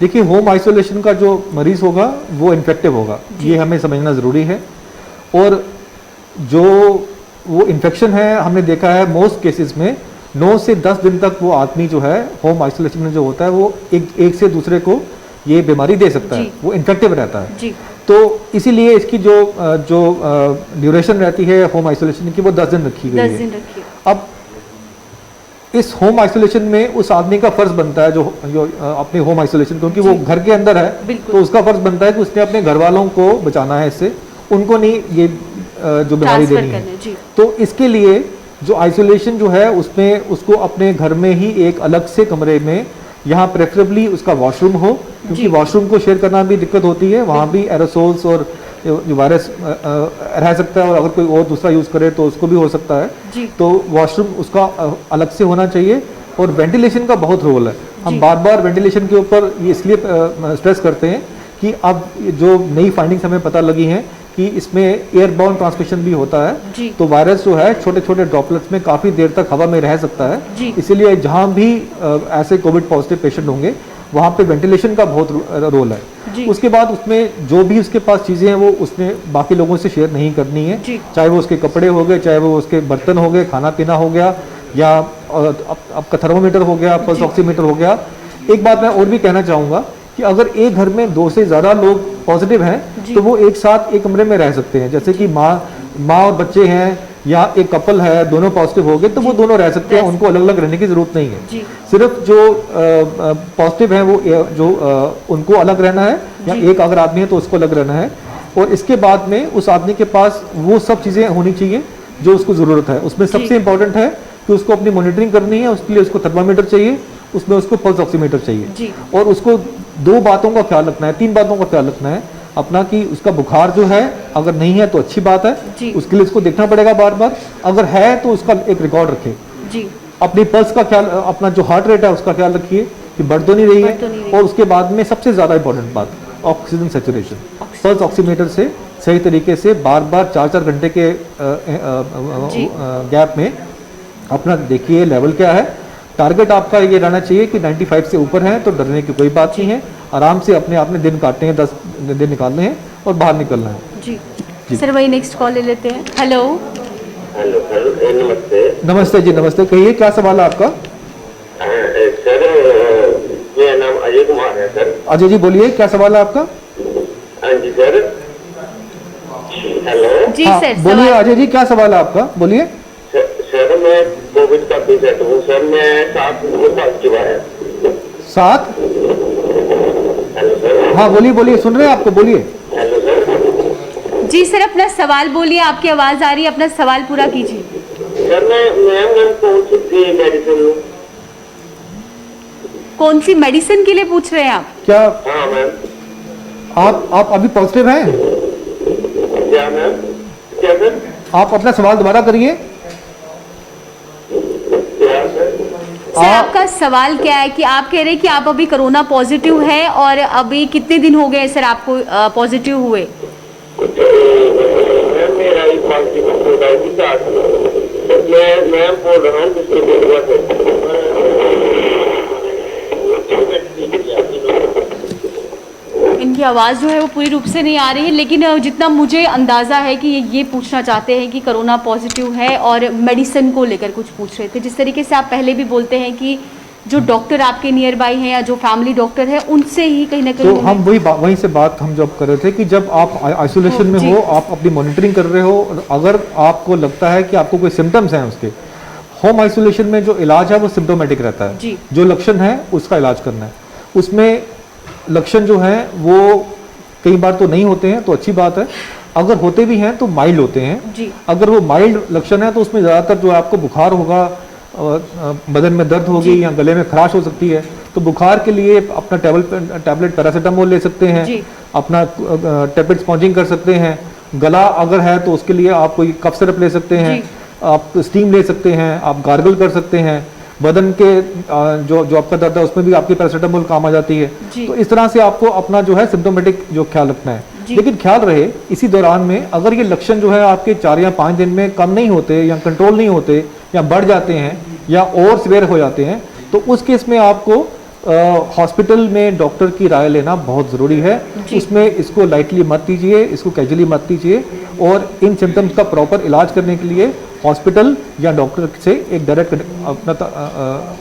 देखिए होम आइसोलेशन का जो मरीज होगा वो इन्फेक्टिव होगा, ये हमें समझना ज़रूरी है। और जो वो इन्फेक्शन है हमने देखा है मोस्ट केसेस में 9 से 10 दिन तक वो आदमी जो है होम आइसोलेशन में जो होता है वो एक से दूसरे को ये बीमारी दे सकता है, वो इन्फेक्टिव रहता है जी। तो इसीलिए इसकी जो ड्यूरेशन रहती है होम आइसोलेशन की वो 10 दिन रखी गई है। अब इस होम आइसोलेशन में उस आदमी का फर्ज बनता है जो अपने होम आइसोलेशन, क्योंकि वो घर के अंदर है तो उसका फर्ज बनता है कि उसने अपने घर वालों को बचाना है इससे, उनको नहीं ये जो बीमारी देनी है। तो इसके लिए जो आइसोलेशन जो है उसमें उसको अपने घर में ही एक अलग से कमरे में, यहाँ प्रेफरेबली उसका वॉशरूम हो, क्योंकि वॉशरूम को शेयर करना भी दिक्कत होती है, वहाँ भी एरोसोल्स और जो वायरस रह सकता है और अगर कोई और दूसरा यूज़ करे तो उसको भी हो सकता है। तो वॉशरूम उसका अलग से होना चाहिए। और वेंटिलेशन का बहुत रोल है, हम बार बार वेंटिलेशन के ऊपर ये इसलिए स्ट्रेस करते हैं कि अब जो नई फाइंडिंग्स हमें पता लगी हैं कि इसमें एयरबॉर्न ट्रांसमिशन भी होता है, तो वायरस जो है छोटे छोटे ड्रॉपलेट्स में काफ़ी देर तक हवा में रह सकता है। इसीलिए जहाँ भी ऐसे कोविड पॉजिटिव पेशेंट होंगे वहाँ पे वेंटिलेशन का बहुत रोल है। उसके बाद उसमें जो भी उसके पास चीज़ें हैं वो उसने बाकी लोगों से शेयर नहीं करनी है, चाहे वो उसके कपड़े हो गए, चाहे वो उसके बर्तन हो गए, खाना पीना हो गया, या आपका थर्मोमीटर हो गया, पल्स ऑक्सीमीटर हो गया। एक बात मैं और भी कहना चाहूँगा कि अगर एक घर में 2 से ज़्यादा लोग पॉजिटिव हैं तो वो एक साथ एक कमरे में रह सकते हैं, जैसे कि माँ और बच्चे हैं या एक कपल है, दोनों पॉजिटिव हो गए तो वो दोनों रह सकते हैं, उनको अलग अलग रहने की जरूरत नहीं है। सिर्फ जो पॉजिटिव है वो जो उनको अलग रहना है, या एक अगर आदमी है तो उसको अलग रहना है। और इसके बाद में उस आदमी के पास वो सब चीज़ें होनी चाहिए जो उसको ज़रूरत है। उसमें सबसे इंपॉर्टेंट है कि उसको अपनी मॉनिटरिंग करनी है, उसके लिए उसको थर्मामीटर चाहिए, उसमें उसको पल्स ऑक्सीमीटर चाहिए, और उसको 2 बातों का ख्याल रखना है, 3 बातों का ख्याल रखना है अपना, कि उसका बुखार जो है अगर नहीं है तो अच्छी बात है, उसके लिए उसको देखना पड़ेगा बार बार, अगर है तो उसका एक रिकॉर्ड रखें। अपनी पल्स का ख्याल, अपना जो हार्ट रेट है उसका ख्याल रखिए कि बढ़ तो नहीं रही है। और उसके बाद में सबसे ज़्यादा इंपॉर्टेंट बात ऑक्सीजन सेचुरेशन, पल्स ऑक्सीमीटर से सही तरीके से बार बार 4-4 घंटे के गैप में अपना देखिए लेवल क्या है। टारगेट आपका ये रहना चाहिए कि 95 से ऊपर है तो डरने की कोई बात नहीं है, आराम से अपने आप में दिन काटने हैं, 10 दिन निकालने हैं और बाहर निकलना है। जी सर वही नेक्स्ट कॉल ले लेते हैं। हेलो सर नमस्ते। नमस्ते जी, नमस्ते, कहिए क्या सवाल है आपका? सर मेरा नाम अजय कुमार है सर। अजय जी बोलिए, क्या सवाल है आपका? हाँ जी सर। हेलो जी सर बोलिए अजय जी, क्या सवाल है आपका, बोलिए। सर मैं कोविड का पेशेंट हूँ सर, मैं 7 पॉजिटिव आया। 7? Hello sir. हाँ बोलिए, सुन रहे हैं आपको, बोलिए। Hello sir. जी सर अपना सवाल बोलिए, आपकी आवाज़ आ रही है, अपना सवाल पूरा कीजिए। सर मैं कौन सी मेडिसिन लूँ? कौन सी मेडिसिन के लिए पूछ रहे हैं आप? क्या? हाँ मैम। आप अभी पॉजिटिव हैं? क्या मैम? क्या सर? आप अपना सवाल दोबारा करिए। सर आपका सवाल क्या है कि आप कह रहे हैं कि आप अभी कोरोना पॉजिटिव है और अभी कितने दिन हो गए सर आपको पॉजिटिव हुए? मेरा एक मानसिक मैं बोल रहा हूँ इनकी आवाज़ जो है वो पूरी रूप से नहीं आ रही है, लेकिन जितना मुझे अंदाज़ा है कि ये पूछना चाहते हैं कि कोरोना पॉजिटिव है और मेडिसिन को लेकर कुछ पूछ रहे थे। जिस तरीके से आप पहले भी बोलते हैं कि जो डॉक्टर आपके नियर बाई हैं या जो फैमिली डॉक्टर है उनसे ही कहीं ना कहीं तो हम वहीं से बात हम जब कर रहे थे कि जब आप आइसोलेशन में हो, आप अपनी मॉनिटरिंग कर रहे हो, और अगर आपको लगता है कि आपको कोई सिम्टम्स हैं उसके, होम आइसोलेशन में जो इलाज है वो सिम्टोमेटिक रहता है। जो लक्षण है उसका इलाज करना है। उसमें लक्षण जो हैं वो कई बार तो नहीं होते हैं, तो अच्छी बात है। अगर होते भी हैं तो माइल्ड होते हैं। अगर वो माइल्ड लक्षण है तो उसमें ज़्यादातर जो आपको बुखार होगा, बदन में दर्द होगी या गले में खराश हो सकती है। तो बुखार के लिए अपना टैबलेट पैरासीटामोल ले सकते हैं, अपना टेपेड स्पॉन्जिंग कर सकते हैं। गला अगर है तो उसके लिए आप कोई कफ सिरप ले सकते हैं, आप स्टीम ले सकते हैं, आप गार्गल कर सकते हैं। बदन के जो आपका दर्द है उसमें भी आपकी पैरासीटामोल काम आ जाती है। तो इस तरह से आपको अपना जो है सिम्टोमेटिक जो ख्याल रखना है। लेकिन ख्याल रहे इसी दौरान में अगर ये लक्षण जो है आपके 4 या 5 दिन में कम नहीं होते या कंट्रोल नहीं होते या बढ़ जाते हैं या और सिवियर हो जाते हैं, तो उस केस में आपको हॉस्पिटल में डॉक्टर की राय लेना बहुत ज़रूरी है। इसमें इसको लाइटली मत लीजिए, इसको कैजुअली मत लीजिए, और इन सिम्टम्स का प्रॉपर इलाज करने के लिए हॉस्पिटल या डॉक्टर से एक डायरेक्ट अपना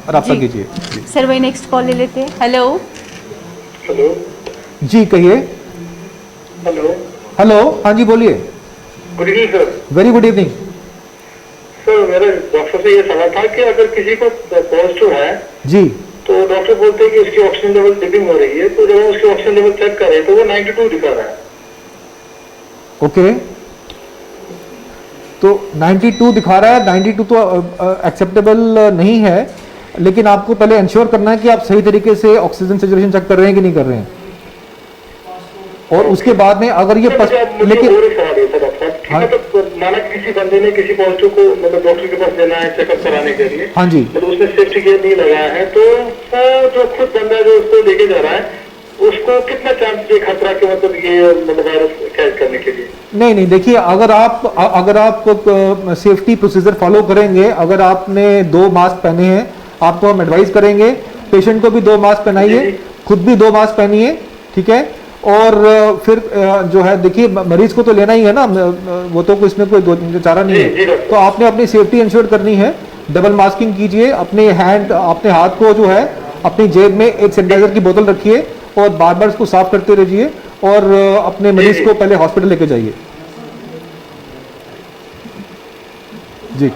राब्ता कीजिए। सर वही नेक्स्ट कॉल ले लेते हैं। हेलो हेलो जी कहिए। हेलो हेलो हाँ जी बोलिए। Good evening sir. Very good evening sir. मेरे डॉक्टर से ये सवाल था कि अगर किसी को पॉजिटिव है जी, तो डॉक्टर बोलते हैं कि उसकी ऑक्सीजन लेवल डिपिंग हो रही है, तो जब हम उसकी ऑक्सीजन लेवल चेक करें तो वो 92 दिखा रहा है। ओके तो 92 दिखा रहा है। 92 तो एक्सेप्टेबल नहीं है, लेकिन आपको पहले इंश्योर करना है कि आप सही तरीके से ऑक्सीजन सैचुरेशन चेक कर रहे हैं कि नहीं कर रहे हैं। और उसके बाद में अगर ये लेकिन माना किसी बंदे ने किसी पॉजिटिव को मतलब डॉक्टर के पास लेना है चेकअप कराने के लिए, हाँ जी, तो उसने सेफ्टी गियर नहीं लगाया है, तो जो खुद बंदा जो उसको लेके जा रहा है उसको कितना चांस है खतरा के मतलब ये मतलब वायरस कैच करने के लिए? नहीं देखिए, अगर आप सेफ्टी प्रोसीजर फॉलो करेंगे, अगर आपने 2 मास्क पहने हैं, आपको हम एडवाइस करेंगे पेशेंट को भी 2 मास्क पहनाइए, खुद भी 2 मास्क पहनिए, ठीक है। और फिर जो है देखिए मरीज को तो लेना ही है ना, वो तो इसमें कोई चारा नहीं है। तो आपने अपनी सेफ्टी इंश्योर करनी है। डबल मास्किंग कीजिए, अपने हाथ को जो है अपनी जेब में एक सैनिटाइजर की बोतल रखिए और बार बार इसको साफ करते रहिए, और अपने मरीज को पहले हॉस्पिटल लेके जाइए। जी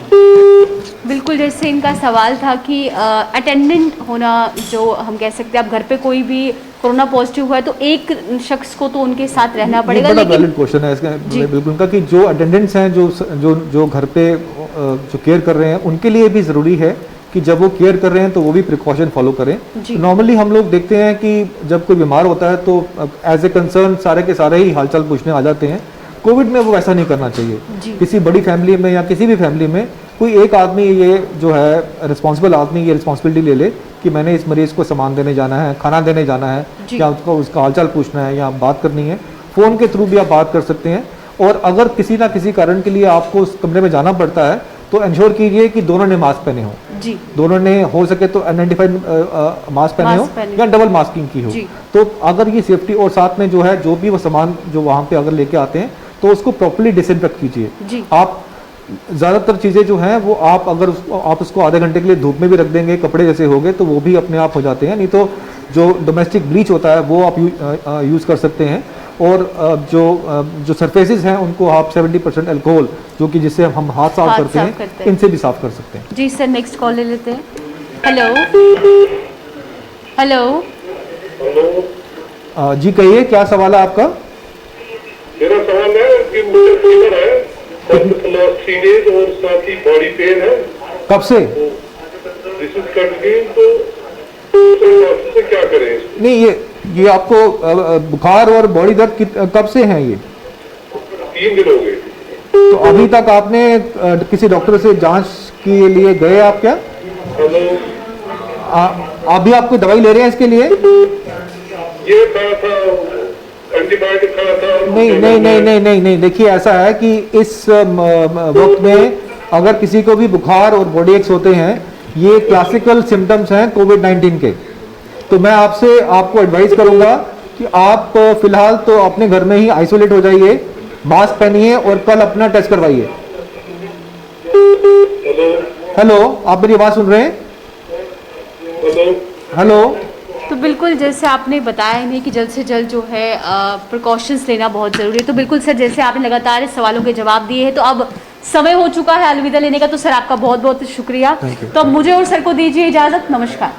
बिल्कुल, जैसे इनका सवाल था कि अटेंडेंट होना, जो हम कह सकते हैं आप घर पे कोई भी कोरोना पॉजिटिव हुआ है तो एक शख्स को तो उनके साथ रहना पड़ेगा। बड़ा वैलिड क्वेश्चन है इसका बिल्कुल उनका, कि जो अटेंडेंट्स हैं जो घर पे जो केयर कर रहे हैं उनके लिए भी ज़रूरी है कि जब वो केयर कर रहे हैं तो वो भी प्रिकॉशन फॉलो करें। नॉर्मली हम लोग देखते हैं कि जब कोई बीमार होता है तो एज ए कंसर्न सारे के सारे ही हालचाल पूछने आ जाते हैं। कोविड में वो ऐसा नहीं करना चाहिए। किसी बड़ी फैमिली में या किसी भी फैमिली में कोई एक आदमी ये जो है रिस्पॉन्सिबल आदमी ये रिस्पॉन्सिबिलिटी ले ले कि मैंने इस मरीज को सामान देने जाना है, खाना देने जाना है, या उसका हालचाल पूछना है या बात करनी है। फ़ोन के थ्रू भी आप बात कर सकते हैं। और अगर किसी ना किसी कारण के लिए आपको उस कमरे में जाना पड़ता है तो इंश्योर कीजिए कि दोनों ने मास्क पहने हो, दोनों ने हो सके तो N95 मास्क पहने हो या डबल मास्किंग की हो। तो अगर ये सेफ्टी, और साथ में जो है जो भी वो सामान जो वहाँ पे अगर लेके आते हैं तो उसको प्रॉपर्ली डिसइंफेक्ट कीजिए। आप ज़्यादातर चीज़ें जो हैं वो आप उसको आधे घंटे के लिए धूप में भी रख देंगे, कपड़े जैसे हो गए तो वो भी अपने आप हो जाते हैं। नहीं तो जो डोमेस्टिक ब्लीच होता है वो आप यूज़ कर सकते हैं। और जो सरफेसेस हैं उनको आप 70% अल्कोहल, जो कि जिससे हम हाथ साफ करते हैं, इनसे भी साफ कर सकते हैं। जी सर, नेक्स्ट कॉल ले लेते हैं। हेलो हेलो जी कहिए, क्या सवाल है आपका? मेरा सवाल है कि मुझे फीवर है 3 days और साथ ही बॉडी पेन है। कब से? दिस इज कंटिन्यू, तो क्या करें? नहीं, ये आपको बुखार और बॉडी दर्द कब से हैं? ये 3 दिन हो गए। तो अभी तक आपने किसी डॉक्टर से जांच के लिए गए आप क्या? हेलो, अभी आप कोई दवाई ले रहे हैं इसके लिए? ये कहा था एंटीबायोटिक खाया था। नहीं, देखिए ऐसा है कि इस वक्त में अगर किसी को भी बुखार और बॉडी एक्स होते हैं, ये क्लासिकल सिम्टम्स हैं कोविड-19 के। तो मैं आपको एडवाइस करूंगा कि आप फिलहाल तो अपने घर में ही आइसोलेट हो जाइए, मास्क पहनिए और कल अपना टेस्ट करवाइए। हेलो, आप मेरी आवाज़ सुन रहे हैं? हेलो। तो बिल्कुल जैसे आपने बताया नहीं कि जल्द से जल्द जो है प्रिकॉशंस लेना बहुत ज़रूरी है। तो बिल्कुल सर, जैसे आपने लगातार इस सवालों के जवाब दिए हैं, तो अब समय हो चुका है अलविदा लेने का। तो सर आपका बहुत बहुत शुक्रिया। तो अब मुझे और सर को दीजिए इजाज़त। नमस्कार।